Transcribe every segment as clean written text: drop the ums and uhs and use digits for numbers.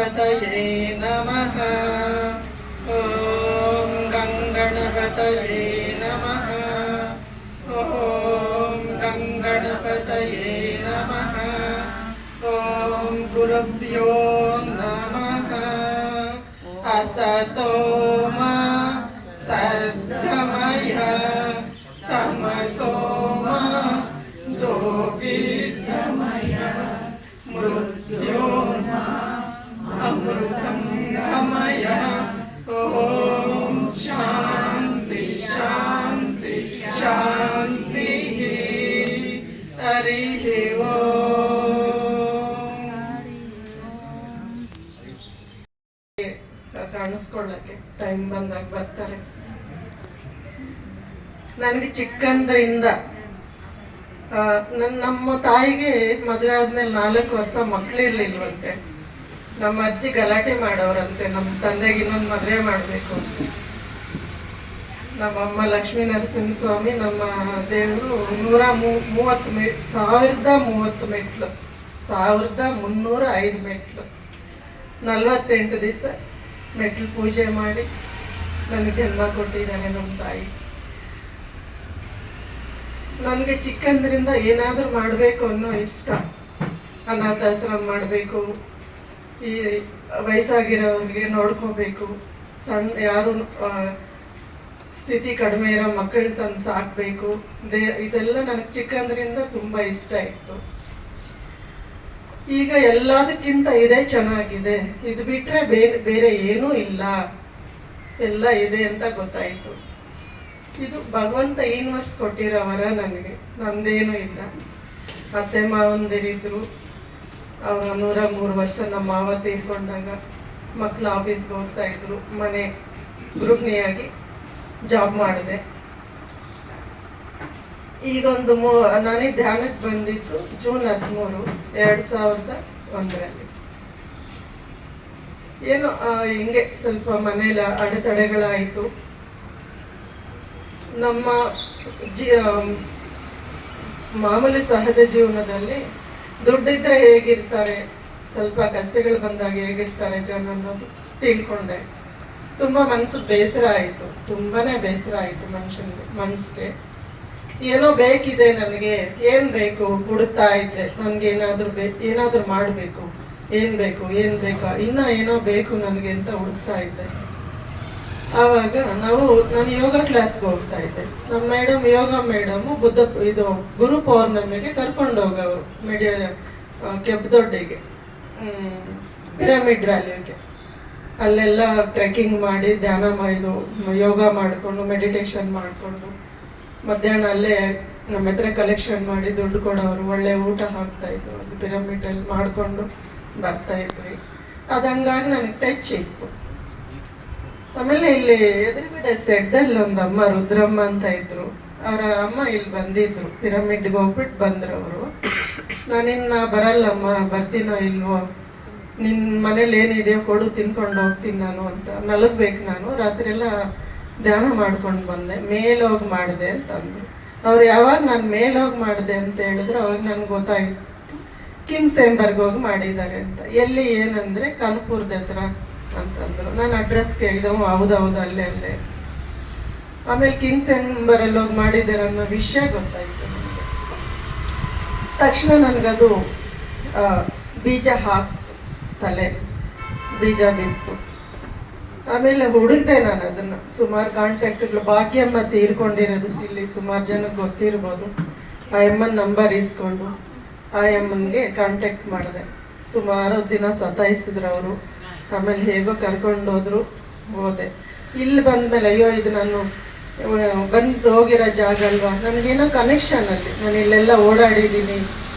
ಗಣಪತಯೇ ನಮಃ. ಓಂ ಗಂಗಣಪತಯೇ ನಮಃ. ಓಂ ಗಂಗಣಪತಯೇ ನಮಃ. ಓಂ ಗುರುಭ್ಯೋ ನಮಃ. ಅಸತೋ ಮಾ ಸದ್ಗಮಯ ತಮಸೋ ಮಾ ಜ್ಯೋತಿರ್ಗಮಯ ಮೃತ್ಯೋರ್ಮಾ ಅಮೃತಂ ಗಮಯ. ಓಂ ಶಾಂತಿ ಶಾಂತಿ ಶಾಂತಿ. ಹರಿ ಕಾಣಿಸ್ಕೊಳ್ಳಕ್ಕೆ ಟೈಮ್ ಬಂದಾಗ ಬರ್ತಾರೆ. ನನಗೆ ಚಿಕ್ಕಂದ್ರಿಂದ ನಮ್ಮ ತಾಯಿಗೆ ಮದುವೆ ಆದ್ಮೇಲೆ 4 ವರ್ಷ ಮಕ್ಕಳಿರ್ಲಿಲ್ವಂತೆ. ನಮ್ಮ ಅಜ್ಜಿ ಗಲಾಟೆ ಮಾಡೋರಂತೆ, ನಮ್ಮ ತಂದೆಗೆ ಇನ್ನೊಂದು ಮದುವೆ ಮಾಡಬೇಕು. ನಮ್ಮಮ್ಮ ಲಕ್ಷ್ಮೀ ನರಸಿಂಹಸ್ವಾಮಿ, ನಮ್ಮ ದೇವರು 1030 ಮೆಟ್ಲು, 1305 ಮೆಟ್ಲು, 48 ದಿವಸ ಮೆಟ್ಲು ಪೂಜೆ ಮಾಡಿ ನನಗೆ ಜನ್ಮ ಕೊಟ್ಟಿದ್ದಾನೆ ನಮ್ಮ ತಾಯಿ. ನನಗೆ ಚಿಕ್ಕಂದ್ರಿಂದ ಏನಾದರೂ ಮಾಡಬೇಕು ಅನ್ನೋ ಇಷ್ಟ. ಅನಾಥಾಶ್ರಮ ಮಾಡಬೇಕು, ಈ ವಯಸ್ಸಾಗಿರೋರಿಗೆ ನೋಡ್ಕೋಬೇಕು, ಯಾರು ಸ್ಥಿತಿ ಕಡಿಮೆ ಇರೋ ಮಕ್ಕಳನ್ನ ತಂದು ಸಾಕಬೇಕು, ಇದೆಲ್ಲ ನನಗೆ ಚಿಕ್ಕಂದ್ರಿಂದ ತುಂಬ ಇಷ್ಟ ಇತ್ತು. ಈಗ ಎಲ್ಲದಕ್ಕಿಂತ ಇದೇ ಚೆನ್ನಾಗಿದೆ, ಇದು ಬಿಟ್ಟರೆ ಬೇರೆ ಏನೂ ಇಲ್ಲ, ಎಲ್ಲ ಇದೆ ಅಂತ ಗೊತ್ತಾಯಿತು. ಇದು ಭಗವಂತ ಯೂನಿವರ್ಸ್ ಕೊಟ್ಟಿರೋ ವರ ನನಗೆ, ನಮ್ದೇನೂ ಇಲ್ಲ. ಅತ್ತೆ ಮಾವಂದಿರಿದ್ರು, ಅವರ 103 ವರ್ಷ ನಮ್ಮ ಮಾವ ತೀರ್ಕೊಂಡಾಗ ಮಕ್ಕಳು ಆಫೀಸ್ಗೆ ಹೋಗ್ತಾ ಇದ್ರು, ಮನೆ ಗೃಹಿಣಿಯಾಗಿ ಜಾಬ್ ಮಾಡಿದೆ. ಈಗೊಂದು ನಾನೇ ಧ್ಯಾನಕ್ಕೆ ಬಂದಿದ್ದು ಜೂನ್ 13, 2001ರಲ್ಲಿ. ಏನೋ ಹಿಂಗೆ ಸ್ವಲ್ಪ ಮನೇಲಿ ಅಡೆತಡೆಗಳಾಯಿತು. ನಮ್ಮ ಮಾಮೂಲಿ ಸಹಜ ಜೀವನದಲ್ಲಿ ದುಡ್ಡಿದ್ರೆ ಹೇಗಿರ್ತಾರೆ, ಸ್ವಲ್ಪ ಕಷ್ಟಗಳು ಬಂದಾಗ ಹೇಗಿರ್ತಾರೆ ಜನ ಅನ್ನೋದು ತಿಳ್ಕೊಂಡೆ. ತುಂಬ ಮನಸ್ಸು ಬೇಸರ ಆಯಿತು, ತುಂಬಾನೇ ಬೇಸರ ಆಯಿತು ಮನಸ್ಸಿಗೆ. ಏನೋ ಬೇಕಿದೆ ನನಗೆ, ಏನು ಬೇಕು ಹುಡುಕ್ತಾ ಇದ್ದೆ. ನನಗೆ ಏನಾದರೂ ಮಾಡಬೇಕು, ಏನು ಬೇಕು ಇನ್ನೂ ಏನೋ ಬೇಕು ನನಗೆ ಅಂತ ಹುಡುಕ್ತಾ ಇದ್ದೆ. ಆವಾಗ ನಾನು ಯೋಗ ಕ್ಲಾಸ್ಗೆ ಹೋಗ್ತಾ ಇದ್ದೆ. ನಮ್ಮ ಯೋಗ ಮೇಡಮ್ ಇದು ಗುರು ಪೌರ್ಣಮಿಗೆ ಕರ್ಕೊಂಡು ಹೋಗೋರು ಕೆಂಪದೊಡ್ಡಿಗೆ, ಪಿರಮಿಡ್ ವ್ಯಾಲಿಗೆ. ಅಲ್ಲೆಲ್ಲ ಟ್ರೆಕ್ಕಿಂಗ್ ಮಾಡಿ ಧ್ಯಾನ ಯೋಗ ಮಾಡಿಕೊಂಡು ಮೆಡಿಟೇಷನ್ ಮಾಡಿಕೊಂಡು ಮಧ್ಯಾಹ್ನ ಅಲ್ಲೇ ನಮ್ಮ ಹತ್ರ ಕಲೆಕ್ಷನ್ ಮಾಡಿ ದುಡ್ಡು ಕೊಡೋರು, ಒಳ್ಳೆ ಊಟ ಹಾಕ್ತಾ ಇದ್ರು. ಅದು ಪಿರಮಿಡಲ್ಲಿ ಮಾಡಿಕೊಂಡು ಬರ್ತಾ ಇದ್ವಿ. ಅದು ಹಂಗಾಗಿ ನನಗೆ ಟಚ್ ಇತ್ತು. ಆಮೇಲೆ ಇಲ್ಲಿ ಎದುರುಗಡೆ ಸೆಡ್ಡಲ್ಲಿ ಒಂದು ಅಮ್ಮ ರುದ್ರಮ್ಮ ಅಂತ ಇದ್ರು. ಅವರ ಅಮ್ಮ ಇಲ್ಲಿ ಬಂದಿದ್ರು, ಪಿರಮಿಡ್ಗೆ ಹೋಗ್ಬಿಟ್ಟು ಬಂದ್ರು ಅವರು. ನಾನಿನ್ನ ಬರಲ್ಲಮ್ಮ, ಬರ್ತೀನೋ ಇಲ್ವೋ, ನಿನ್ನ ಮನೇಲಿ ಏನಿದೆಯೋ ಕೊಡು, ತಿನ್ಕೊಂಡು ಹೋಗ್ತೀನಿ ನಾನು ಅಂತ. ಮಲಗ್ಬೇಕು ನಾನು, ರಾತ್ರಿ ಎಲ್ಲ ಧ್ಯಾನ ಮಾಡ್ಕೊಂಡು ಬಂದೆ. ಮೇಲೋಗಿ ಮಾಡಿದೆ ಅಂತಂದ್ರು ಅವ್ರು. ಯಾವಾಗ ನಾನು ಮೇಲೋಗಿ ಮಾಡಿದೆ ಅಂತ ಹೇಳಿದ್ರು ಅವಾಗ ನನ್ಗೆ ಗೊತ್ತಾಗಿತ್ತು ಕಿಮ್ಸ್ ಎಂಬರ್ಗ್ ಹೋಗಿ ಮಾಡಿದ್ದಾರೆ ಅಂತ. ಎಲ್ಲಿ ಏನಂದ್ರೆ ಕಾನ್ಪುರದ ಹತ್ರ ಅಂತಂದ್ರು. ನಾನು ಅಡ್ರೆಸ್ ಕೇಳಿದೆ, ಹೌದೌದು ಅಲ್ಲೇ. ಆಮೇಲೆ ಕಿಂಗ್ಸ್ ಎಂಬರಲ್ಲಿ ಹೋಗಿ ಮಾಡಿದ್ದಾರೆ ಅನ್ನೋ ವಿಷಯ ಗೊತ್ತಾಯ್ತು ನನಗೆ. ತಕ್ಷಣ ನನಗದು ಬೀಜ ಹಾಕ್ತು, ತಲೆ ಬೀಜ ಬಿತ್ತು. ಆಮೇಲೆ ಹುಡುಕ್ದೆ ನಾನು ಅದನ್ನ. ಸುಮಾರು ಕಾಂಟ್ಯಾಕ್ಟ್ಗಳು, ಭಾಗ್ಯಮ್ಮ ತೀರ್ಕೊಂಡಿರೋದು ಇಲ್ಲಿ ಸುಮಾರು ಜನಕ್ಕೆ ಗೊತ್ತಿರ್ಬೋದು. ಆ ಅಮ್ಮನ ನಂಬರ್ ಇಸ್ಕೊಂಡು ಆ ಅಮ್ಮನಿಗೆ ಕಾಂಟ್ಯಾಕ್ಟ್ ಮಾಡಿದೆ. ಸುಮಾರು ದಿನ ಸತಾಯಿಸಿದ್ರು ಅವರು. ಆಮೇಲೆ ಹೇಗೋ ಕರ್ಕೊಂಡು ಹೋದೆ. ಇಲ್ಲಿ ಬಂದ್ಮೇಲೆ ಅಯ್ಯೋ ಇದು ನಾನು ಬಂದು ಹೋಗಿರೋ ಜಾಗ ಅಲ್ವಾ, ನನಗೇನೋ ಕನೆಕ್ಷನ್ ಅಲ್ಲಿ, ನಾನು ಇಲ್ಲೆಲ್ಲ ಓಡಾಡಿದ್ದೀನಿ,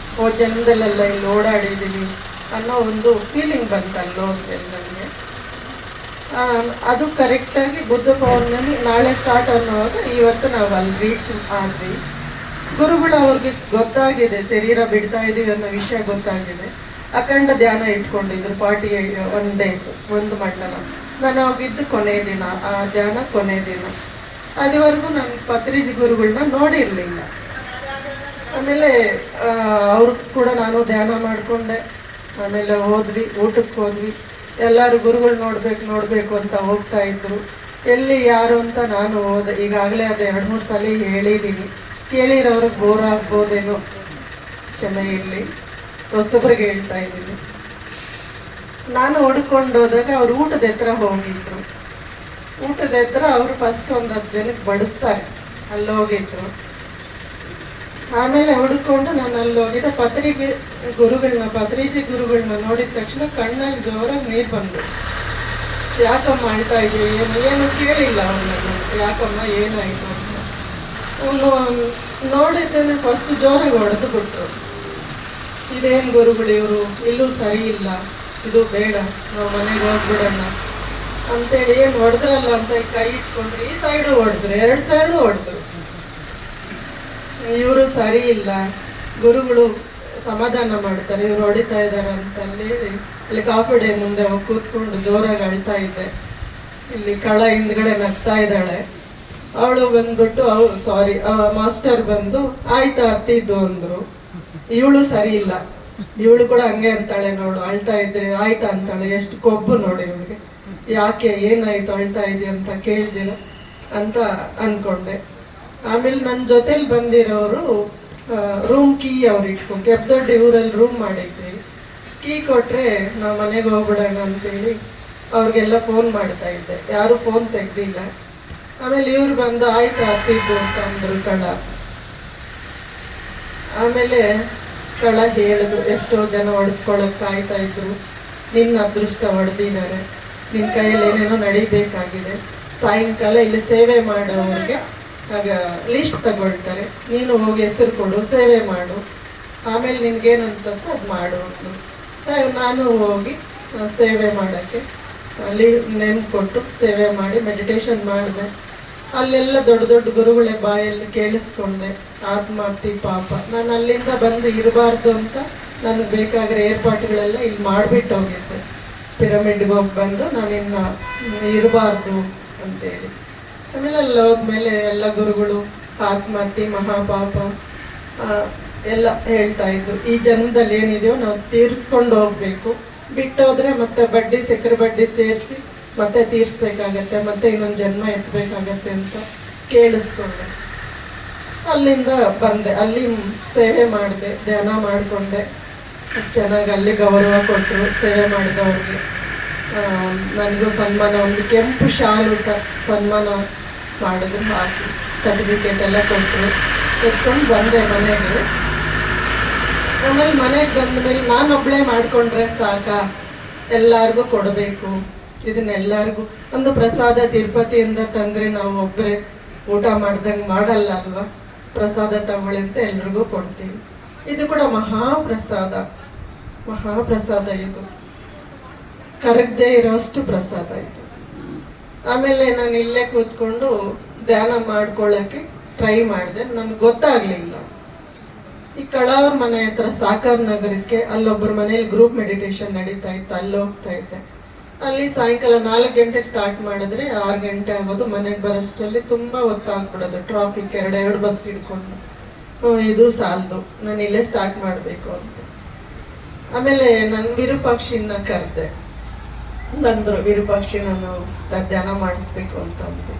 ಜನದಲ್ಲೆಲ್ಲ ಇಲ್ಲಿ ಓಡಾಡಿದ್ದೀನಿ ಅನ್ನೋ ಒಂದು ಫೀಲಿಂಗ್ ಬಂತು ಅಲ್ಲಿ ಹೋದ್ಮೇಲೆ ನನಗೆ. ಅದು ಕರೆಕ್ಟಾಗಿ ಬುದ್ಧ ಪೌರ್ಣಮಿ ನಾಳೆ ಸ್ಟಾರ್ಟ್ ಅನ್ನೋವಾಗ ಇವತ್ತು ನಾವು ಅಲ್ಲಿ ರೀಚ್ ಆದ್ವಿ. ಗುರುಗಳು ಅವ್ರಿಗೆ ಗೊತ್ತಾಗಿದೆ ಶರೀರ ಬಿಡ್ತಾ ಇದೀವಿ ಅನ್ನೋ ವಿಷಯ ಗೊತ್ತಾಗಿದೆ. ಅಖಂಡ ಧ್ಯಾನ ಇಟ್ಕೊಂಡಿದ್ರು 41 days, ಒಂದು ಮಂಡಲ. ನಾನು ಹೋಗಿದ್ದು ಕೊನೆ ದಿನ, ಆ ಧ್ಯಾನ ಕೊನೆ ದಿನ. ಅದುವರೆಗೂ ನಾನು ಪತ್ರಿಜಿ ಗುರುಗಳನ್ನ ನೋಡಿರ್ಲಿಲ್ಲ. ಆಮೇಲೆ ಅವ್ರಿಗೆ ಕೂಡ ನಾನು ಧ್ಯಾನ ಮಾಡಿಕೊಂಡೆ. ಆಮೇಲೆ ಊಟಕ್ಕೆ ಹೋದ್ವಿ. ಎಲ್ಲರೂ ಗುರುಗಳು ನೋಡ್ಬೇಕು ಅಂತ ಹೋಗ್ತಾ ಇದ್ರು. ಎಲ್ಲಿ ಯಾರು ಅಂತ ನಾನು ಹೋದೆ. ಈಗಾಗಲೇ ಅದು 2-3 ಸಲ ಹೇಳಿದ್ದೀನಿ. ಕೇಳಿರೋರಿಗೆ ಬೋರ್ ಆಗ್ಬೋದೇನೋ, ಕ್ಷಮೆ ಇರಲಿ, ಹೊಸಬ್ರಿಗೆ ಹೇಳ್ತಾ ಇದ್ದೀನಿ. ನಾನು ಹುಡ್ಕೊಂಡು ಹೋದಾಗ ಅವ್ರು ಊಟದ ಹತ್ರ ಹೋಗಿದ್ರು. ಊಟದ ಹತ್ರ ಅವರು ಫಸ್ಟ್ ಒಂದು 10 ಜನಕ್ಕೆ ಬಡಿಸ್ತಾರೆ, ಅಲ್ಲಿ ಹೋಗಿದ್ರು. ಆಮೇಲೆ ಹುಡ್ಕೊಂಡು ನಾನು ಅಲ್ಲಿ ಹೋಗಿದ್ದೆ. ಪತ್ರಿಜಿ ಗುರುಗಳನ್ನ ನೋಡಿದ ತಕ್ಷಣ ಕಣ್ಣಲ್ಲಿ ಜೋರಾಗಿ ನೀರು ಬಂದು, ಯಾಕಮ್ಮ ಅಳ್ತಾ ಇದ್ವಿ, ಏನು ಕೇಳಿಲ್ಲ ಅವನನ್ನು, ಯಾಕಮ್ಮ ಏನಾಯಿತು ಅಂತ. ಅವನು ನೋಡಿದ್ದೇನೆ ಫಸ್ಟ್ ಜೋರಾಗಿ ಹೊಡೆದು ಬಿಟ್ರು. ಇದೇನು ಗುರುಗಳು ಇವರು, ಇಲ್ಲೂ ಸರಿ ಇಲ್ಲ, ಇದು ಬೇಡ, ನಾವು ಮನೆಗೆ ಹೋಗ್ಬಿಡೋಣ ಅಂತೇಳಿ ಏನು ಹೊಡೆದ್ರಲ್ಲ ಅಂತ ಕೈ ಇಟ್ಕೊಂಡ್ರು. ಈ ಸೈಡು ಹೊಡೆದ್ರು, 2 ಸೈಡು ಹೊಡೆದ್ರು. ಇವರು ಸರಿ ಇಲ್ಲ, ಗುರುಗಳು ಸಮಾಧಾನ ಮಾಡ್ತಾರೆ, ಇವ್ರು ಹೊಡಿತಾ ಇದ್ದಾರೆ ಅಂತಲ್ಲಿ ಇಲ್ಲಿ ಕಾಫಿ ಡೇ ಮುಂದೆ ಹೋಗಿ ಕೂತ್ಕೊಂಡು ಜೋರಾಗಿ ಅಳ್ತಾ ಇದ್ದೆ. ಇಲ್ಲಿ ಕಳ ಹಿಂದ್ಗಡೆ ನಗ್ತಾ ಇದ್ದಾಳೆ. ಅವಳು ಬಂದ್ಬಿಟ್ಟು ಮಾಸ್ಟರ್ ಬಂದು ಆಯ್ತಾ ಹತ್ತಿದ್ದು ಅಂದ್ರು. ಇವಳು ಸರಿ ಇಲ್ಲ, ಇವಳು ಕೂಡ ಹಂಗೆ ಅಂತಾಳೆ, ನೋಡು ಅಳ್ತಾ ಇದ್ರೆ ಆಯ್ತಾ ಅಂತಾಳೆ. ಎಷ್ಟು ಕೊಬ್ಬು ನೋಡಿ ಇವಳಿಗೆ, ಯಾಕೆ ಏನಾಯ್ತು ಅಳ್ತಾ ಇದೆಯಾ ಅಂತ ಕೇಳ್ದಿರ ಅಂತ ಅನ್ಕೊಂಡೆ. ಆಮೇಲೆ ನನ್ನ ಜೊತೆಲಿ ಬಂದಿರೋರು ರೂಮ್ ಕೀ ಅವ್ರು ಇಟ್ಕೊಂಡು, ಕೆಪ್ದೊಡ್ಡ ಊರಲ್ಲಿ ರೂಮ್ ಮಾಡಿದ್ವಿ. ಕೀ ಕೊಟ್ರೆ ನಾವು ಮನೆಗೆ ಹೋಗ್ಬಿಡೋಣ ಅಂತೇಳಿ ಅವ್ರಿಗೆಲ್ಲ ಫೋನ್ ಮಾಡ್ತಾ ಇದ್ದೆ. ಯಾರು ಫೋನ್ ತೆಗ್ದಿಲ್ಲ. ಆಮೇಲೆ ಇವ್ರು ಬಂದು ಆಯ್ತು ಹತ್ತಿದ್ದು ಅಂತ ಅಂದ್ರು ಕಳ. ಆಮೇಲೆ ಕಳ ಹೇಳಿದ್ರು, ಎಷ್ಟೋ ಜನ ಹೊಡೆಸ್ಕೊಳಕ್ ಕಾಯ್ತಾ ಇದ್ರು, ನಿನ್ನ ಅದೃಷ್ಟ ಹೊಡೆದಿದ್ದಾರೆ, ನಿನ್ನ ಕೈಯಲ್ಲಿ ಏನೇನೋ ನಡಿಬೇಕಾಗಿದೆ. ಸಾಯಂಕಾಲ ಇಲ್ಲಿ ಸೇವೆ ಮಾಡೋರಿಗೆ ಆಗ ಲಿಸ್ಟ್ ತಗೊಳ್ತಾರೆ, ನೀನು ಹೋಗಿ ಹೆಸರು ಕೊಡು, ಸೇವೆ ಮಾಡು, ಆಮೇಲೆ ನಿನ್ಗೇನು ಅನ್ಸುತ್ತೋ ಅದು ಮಾಡು ಅಂದರು. ನಾನು ಹೋಗಿ ಸೇವೆ ಮಾಡೋಕ್ಕೆ ಅಲ್ಲಿ ನೆನ್ಪು ಕೊಟ್ಟು ಸೇವೆ ಮಾಡಿ ಮೆಡಿಟೇಷನ್ ಮಾಡಿದೆ. ಅಲ್ಲೆಲ್ಲ ದೊಡ್ಡ ದೊಡ್ಡ ಗುರುಗಳೇ ಬಾಯಲ್ಲಿ ಕೇಳಿಸ್ಕೊಂಡೆ, ಆತ್ಮಹತ್ಯೆ ಪಾಪ, ನಾನು ಅಲ್ಲಿಂದ ಬಂದು ಇರಬಾರ್ದು ಅಂತ ನನಗೆ ಬೇಕಾಗಿರೋ ಏರ್ಪಾಟುಗಳೆಲ್ಲ ಇಲ್ಲಿ ಮಾಡಿಬಿಟ್ಟು ಹೋಗಿದ್ದೆ. ಪಿರಮಿಡ್ಗೆ ಹೋಗಿ ಬಂದು ನಾನಿನ್ನು ಇರಬಾರ್ದು ಅಂತೇಳಿ. ಆಮೇಲೆ ಅಲ್ಲಿ ಹೋದ್ಮೇಲೆ ಎಲ್ಲ ಗುರುಗಳು ಆತ್ಮಹತ್ಯೆ ಮಹಾಪಾಪ ಎಲ್ಲ ಹೇಳ್ತಾ ಇದ್ರು. ಈ ಜನ್ಮದಲ್ಲಿ ಏನಿದೆಯೋ ನಾವು ತೀರಿಸ್ಕೊಂಡು ಹೋಗ್ಬೇಕು, ಬಿಟ್ಟೋದ್ರೆ ಮತ್ತೆ ಬಡ್ಡಿ ಸಕ್ಕರೆ ಬಡ್ಡಿ ಸೇರಿಸಿ ಮತ್ತೆ ತೀರಿಸ್ಬೇಕಾಗತ್ತೆ, ಮತ್ತೆ ಇನ್ನೊಂದು ಜನ್ಮ ಎತ್ತಬೇಕಾಗತ್ತೆ ಅಂತ ಕೇಳಿಸ್ಕೊಂಡೆ. ಅಲ್ಲಿಂದ ಬಂದೆ, ಅಲ್ಲಿ ಸೇವೆ ಮಾಡಿದೆ, ಧ್ಯಾನ ಮಾಡಿಕೊಂಡೆ. ಚೆನ್ನಾಗಿ ಅಲ್ಲಿ ಗೌರವ ಕೊಟ್ಟರು ಸೇವೆ ಮಾಡಿದವ್ರಿಗೆ. ನನಗೂ ಸನ್ಮಾನ, ಒಂದು ಕೆಂಪು ಶಾಲು ಸನ್ಮಾನ ಮಾಡಿದ್ರು, ಹಾಕಿ ಸರ್ಟಿಫಿಕೇಟ್ ಎಲ್ಲ ಕೊಟ್ಟರು. ಎತ್ಕೊಂಡು ಬಂದೆ ಮನೆಗೆ. ಆಮೇಲೆ ಮನೆಗೆ ಬಂದ ಮೇಲೆ ನಾನೊಬ್ಬಳೇ ಮಾಡಿಕೊಂಡ್ರೆ ಸಾಕ, ಎಲ್ಲರಿಗೂ ಕೊಡಬೇಕು, ಇದನ್ನೆಲ್ಲರಿಗೂ ಒಂದು ಪ್ರಸಾದ ತಿರುಪತಿಯಿಂದ ತಂದರೆ ನಾವು ಒಬ್ಬರೇ ಊಟ ಮಾಡ್ದಂಗೆ ಮಾಡಲ್ಲ ಅಲ್ವಾ, ಪ್ರಸಾದ ತಗೊಳ್ಳಿ ಅಂತ ಎಲ್ರಿಗೂ ಕೊಡ್ತೀವಿ. ಇದು ಕೂಡ ಮಹಾಪ್ರಸಾದ, ಮಹಾಪ್ರಸಾದ ಇದು, ಕರಗದೆ ಇರೋಷ್ಟು ಪ್ರಸಾದ ಇದು. ಆಮೇಲೆ ನಾನು ಇಲ್ಲೇ ಕೂತ್ಕೊಂಡು ಧ್ಯಾನ ಮಾಡ್ಕೊಳ್ಳೋಕ್ಕೆ ಟ್ರೈ ಮಾಡಿದೆ, ನನಗೆ ಗೊತ್ತಾಗಲಿಲ್ಲ. ಈ ಕಳವ್ರ ಮನೆ ಹತ್ರ ಸಾಕರ್ ನಗರಕ್ಕೆ ಅಲ್ಲೊಬ್ಬರ ಮನೇಲಿ ಗ್ರೂಪ್ ಮೆಡಿಟೇಷನ್ ನಡೀತಾ ಇತ್ತು, ಅಲ್ಲಿ ಹೋಗ್ತಾ ಇದ್ದೆ. ಅಲ್ಲಿ ಸಾಯಂಕಾಲ 4 ಗಂಟೆಗೆ ಸ್ಟಾರ್ಟ್ ಮಾಡಿದ್ರೆ 6 ಗಂಟೆ ಆಗೋದು. ಮನೆಗೆ ಬರೋಷ್ಟರಲ್ಲಿ ತುಂಬ ಹೊತ್ತಾಗ್ಬಿಡೋದು, ಟ್ರಾಫಿಕ್, 2 ಬಸ್ ಹಿಡ್ಕೊಂಡು. ಇದು ಸಾಲದು, ನಾನು ಇಲ್ಲೇ ಸ್ಟಾರ್ಟ್ ಮಾಡಬೇಕು ಅಂತ. ಆಮೇಲೆ ನಾನು ವಿರೂಪಾಕ್ಷಿನ ಕರೆದೆ, ಬಂದರು ವಿರೂಪಾಕ್ಷಿ, ನಾನು ಧ್ಯಾನ ಮಾಡಿಸ್ಬೇಕು ಅಂತ ಅಂದು.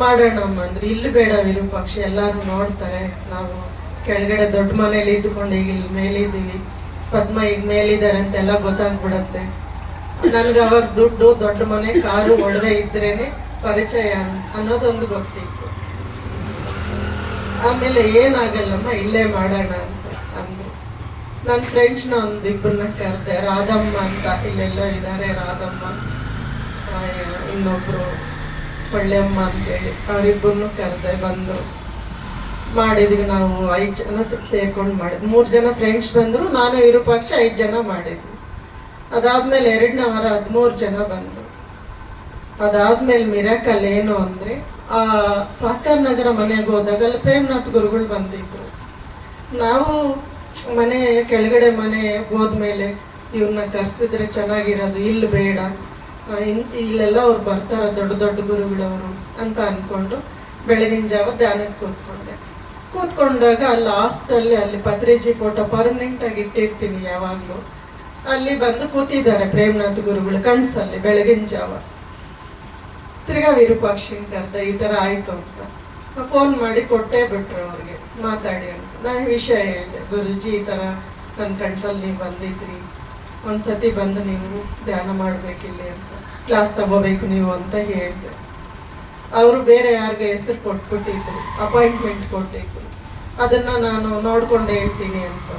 ಮಾಡೋಣಮ್ಮ ಅಂದ್ರೆ, ಇಲ್ಲಿ ಬೇಡ ವಿರೂಪಾಕ್ಷಿ, ಎಲ್ಲರೂ ನೋಡ್ತಾರೆ, ನಾವು ಕೆಳಗಡೆ ದೊಡ್ಡ ಮನೇಲಿ ಇದ್ದುಕೊಂಡು ಈಗ ಇಲ್ಲಿ ಮೇಲಿದ್ದೀವಿ, ಪದ್ಮ ಈಗ ಮೇಲಿದ್ದಾರೆ ಅಂತೆಲ್ಲ ಗೊತ್ತಾಗ್ಬಿಡತ್ತೆ. ನನ್ಗೆ ಅವಾಗ ದುಡ್ಡು, ದೊಡ್ಡ ಮನೆ, ಕಾರು, ಒಡವೆ ಇದ್ರೇನೆ ಪರಿಚಯ ಅನ್ನೋದೊಂದು ಗೊತ್ತಿತ್ತು. ಆಮೇಲೆ ಏನಾಗಲ್ಲಮ್ಮ ಇಲ್ಲೇ ಮಾಡೋಣ ಅಂತ ಅಂದ್ರು. ನನ್ನ ಫ್ರೆಂಡ್ಸ್ನ ಒಂದಿಬ್ಬರನ್ನ ಕರೆದೆ, ರಾಧಮ್ಮ ಅಂತ ಇಲ್ಲೆಲ್ಲ ಇದ್ದಾರೆ, ರಾಧಮ್ಮ, ಇನ್ನೊಬ್ರು ಒಳ್ಳೆಯಮ್ಮ ಅಂತೇಳಿ, ಅವರಿಬ್ಬರನ್ನು ಕರೆದೆ. ಬಂದು ಮಾಡಿದ್ವಿ. ನಾವು 5 ಜನ ಸೇರ್ಕೊಂಡು ಮಾಡಿದ್ವಿ. 3 ಜನ ಫ್ರೆಂಡ್ಸ್ ಬಂದರು, ನಾನು ವಿರೂಪಾಕ್ಷಿ 5 ಜನ ಮಾಡಿದ್ವಿ. ಅದಾದ್ಮೇಲೆ 2ನೇ ವಾರ 13 ಜನ ಬಂದರು. ಅದಾದ್ಮೇಲೆ ಮಿರಾಕಲ್ ಏನು ಅಂದರೆ, ಆ ಸಾಕರ್ ನಗರ ಮನೆಗೆ ಹೋದಾಗ ಅಲ್ಲಿ ಪ್ರೇಮನಾಥ್ ಗುರುಗಳು ಬಂದಿದ್ರು. ನಾವು ಮನೆ ಕೆಳಗಡೆ ಮನೆ ಹೋದ್ಮೇಲೆ ಇವ್ರನ್ನ ಕರ್ಸಿದ್ರೆ ಚೆನ್ನಾಗಿರೋದು, ಇಲ್ಲಿ ಬೇಡ, ಇಲ್ಲೆಲ್ಲ ಅವ್ರು ಬರ್ತಾರೆ ದೊಡ್ಡ ದೊಡ್ಡ ಗುರುಗಳವರು ಅಂತ ಅಂದ್ಕೊಂಡು ಬೆಳಗಿನ ಜಾವ ಧ್ಯಾನಕ್ಕೆ ಕೂತ್ಕೊಂಡಾಗ ಅಲ್ಲಿ ಲಾಸ್ಟಲ್ಲಿ ಅಲ್ಲಿ ಪತ್ರಿಜಿ ಫೋಟೋ ಪರ್ಮನೆಂಟ್ ಆಗಿ ಇಟ್ಟಿರ್ತೀನಿ ಯಾವಾಗಲೂ. ಅಲ್ಲಿ ಬಂದು ಕೂತಿದ್ದಾರೆ ಪ್ರೇಮನಾಥ್ ಗುರುಗಳು ಕಣ್ಸಲ್ಲಿ ಬೆಳಗಿನ ಜಾವ. ತಿರ್ಗಾ ವಿರೂಪಾಕ್ಷಿಂಗ್ ಕರ್ದ ಈ ಥರ ಆಯಿತು ಅಂತ ಫೋನ್ ಮಾಡಿ ಕೊಟ್ಟೇ ಬಿಟ್ರು ಅವ್ರಿಗೆ ಮಾತಾಡಿ ಅಂತ. ನಾನು ವಿಷಯ ಹೇಳಿದೆ, ಗುರುಜಿ ಈ ಥರ ನನ್ನ ಕಣ್ಸಲ್ಲಿ ನೀವು ಬಂದಿದ್ರಿ, ಒಂದ್ಸತಿ ಬಂದು ನೀವು ಧ್ಯಾನ ಮಾಡ್ಬೇಕಿಲ್ಲಿ ಅಂತ, ಕ್ಲಾಸ್ ತಗೋಬೇಕು ನೀವು ಅಂತ ಹೇಳಿದೆ. ಅವರು ಬೇರೆ ಯಾರಿಗೆ ಹೆಸರು ಕೊಟ್ಬಿಟ್ಟಿದ್ರು, ಅಪಾಯಿಂಟ್ಮೆಂಟ್ ಕೊಟ್ಟಿದ್ರು, ಅದನ್ನ ನಾನು ನೋಡ್ಕೊಂಡು ಹೇಳ್ತೀನಿ ಅಂತ.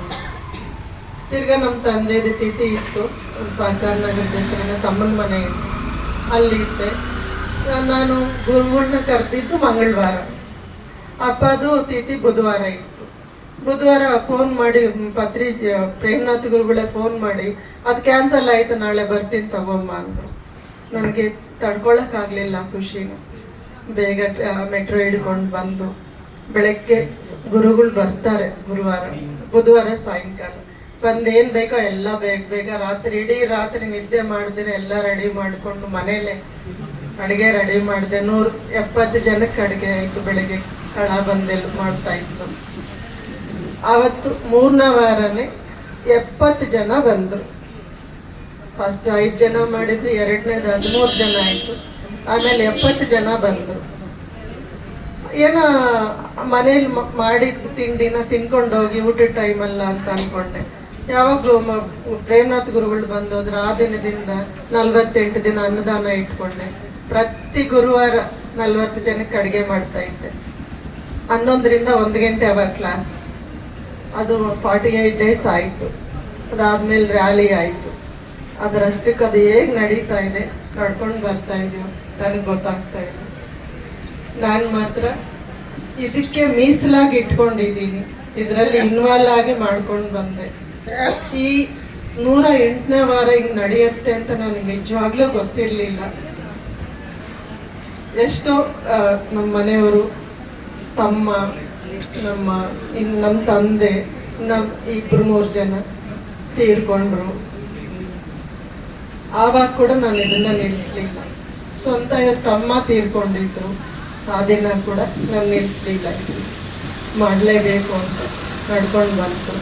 ತಿರ್ಗಾ ನಮ್ಮ ತಂದೆದು ತಿಥಿ ಇತ್ತು ಸಹಕಾರ ನಗರದ ಹತ್ರ ತಮ್ಮನ ಮನೆ ಇತ್ತು, ಅಲ್ಲಿದ್ದೆ. ನಾನು ಗುರುಗಳನ್ನ ಕರೆದಿದ್ದು ಮಂಗಳವಾರ, ಅಪ್ಪದು ತಿಥಿ ಬುಧವಾರ ಇತ್ತು. ಬುಧವಾರ ಫೋನ್ ಮಾಡಿ ಪ್ರೇಮನಾಥ್ ಗುರುಗಳೇ ಫೋನ್ ಮಾಡಿ ಅದು ಕ್ಯಾನ್ಸಲ್ ಆಯ್ತು, ನಾಳೆ ಬರ್ತೀನಿ ತಗೊಮ್ಮ ಅಂದರು. ನನಗೆ ತಡ್ಕೊಳಕ್ಕಾಗಲಿಲ್ಲ ಖುಷಿನ. ಬೇಗ ಮೆಟ್ರೋ ಹಿಡ್ಕೊಂಡು ಬಂದು ಬೆಳಗ್ಗೆ ಗುರುಗಳು ಬರ್ತಾರೆ ಬುಧವಾರ ಸಾಯಂಕಾಲ ಬಂದೇನು ಬೇಕೋ ಎಲ್ಲ ಬೇಗ ಇಡೀ ರಾತ್ರಿ ನಿದ್ದೆ ಮಾಡಿದ್ರೆ ಎಲ್ಲ ರೆಡಿ ಮಾಡಿಕೊಂಡು ಮನೇಲೆ ಅಡುಗೆ ರೆಡಿ ಮಾಡಿದೆ. 170 ಜನಕ್ಕೆ ಅಡುಗೆ ಆಯಿತು. ಬೆಳಗ್ಗೆ ಕಳ ಬಂದೆಲ್ಲ ಮಾಡ್ತಾ ಇತ್ತು. ಆವತ್ತು 3ನೇ ವಾರನೇ 70 ಜನ ಬಂದರು. ಫಸ್ಟ್ 5 ಜನ ಮಾಡಿದ್ದು, 2ನೇದು 13 ಜನ ಆಯಿತು. ಆಮೇಲೆ 70 ಜನ ಬಂದರು. ಏನೋ ಮನೇಲಿ ಮಾಡಿದ ತಿಂಡಿನ ತಿನ್ಕೊಂಡೋಗಿ ಊಟದ ಟೈಮಲ್ಲ ಅಂತ ಅಂದ್ಕೊಂಡೆ. ಯಾವಾಗಲೂ ಪ್ರೇಮನಾಥ್ ಗುರುಗಳು ಬಂದೋದ್ರ ಆ ದಿನದಿಂದ 48 ದಿನ ಅನ್ನದಾನ ಇಟ್ಕೊಂಡೆ. ಪ್ರತಿ ಗುರುವಾರ 40 ಜನಕ್ಕೆ ಅಡುಗೆ ಮಾಡ್ತಾ ಇದ್ದೆ. 11ರಿಂದ 1 ಗಂಟೆ ಅವರ್ ಕ್ಲಾಸ್. ಅದು 48 ಡೇಸ್ ಆಯಿತು. ಅದಾದ್ಮೇಲೆ ರ್ಯಾಲಿ ಆಯಿತು. ಅದರಷ್ಟಕ್ಕೆ ಅದು ಹೇಗೆ ನಡೀತಾ ಇದೆ, ನಡ್ಕೊಂಡು ಬರ್ತಾ ಇದೀವಿ ನನಗೆ ಗೊತ್ತಾಗ್ತಾ ಇಲ್ಲ. ನಾನು ಮಾತ್ರ ಇದಕ್ಕೆ ಮೀಸಲಾಗಿ ಇಟ್ಕೊಂಡಿದ್ದೀನಿ, ಇದರಲ್ಲಿ ಇನ್ವಾಲ್ವ್ ಆಗಿ ಮಾಡ್ಕೊಂಡು ಬಂದೆ. ಈ 108ನೇ ವಾರ ಹಿಂಗೆ ನಡೆಯುತ್ತೆ ಅಂತ ನನಗೆ ನಿಜವಾಗ್ಲೂ ಗೊತ್ತಿರಲಿಲ್ಲ. ಎಷ್ಟೋ ನಮ್ಮ ಮನೆಯವರು, ತಮ್ಮ, ನಮ್ಮ ತಂದೆ, ನಮ್ಮ 2-3 ಜನ ತೀರ್ಕೊಂಡ್ರು. ಆವಾಗ ಕೂಡ ನಾನು ಇದನ್ನ ನಿಲ್ಲಿಸ್ಲಿಲ್ಲ. ಸ್ವಂತ ತಮ್ಮ ತೀರ್ಕೊಂಡಿದ್ರು, ಆ ದಿನ ಕೂಡ ನಾನು ನಿಲ್ಲಿಸ್ಲಿಲ್ಲ. ಮಾಡಲೇಬೇಕು ಅಂತ ನಡ್ಕೊಂಡು ಬಂತು.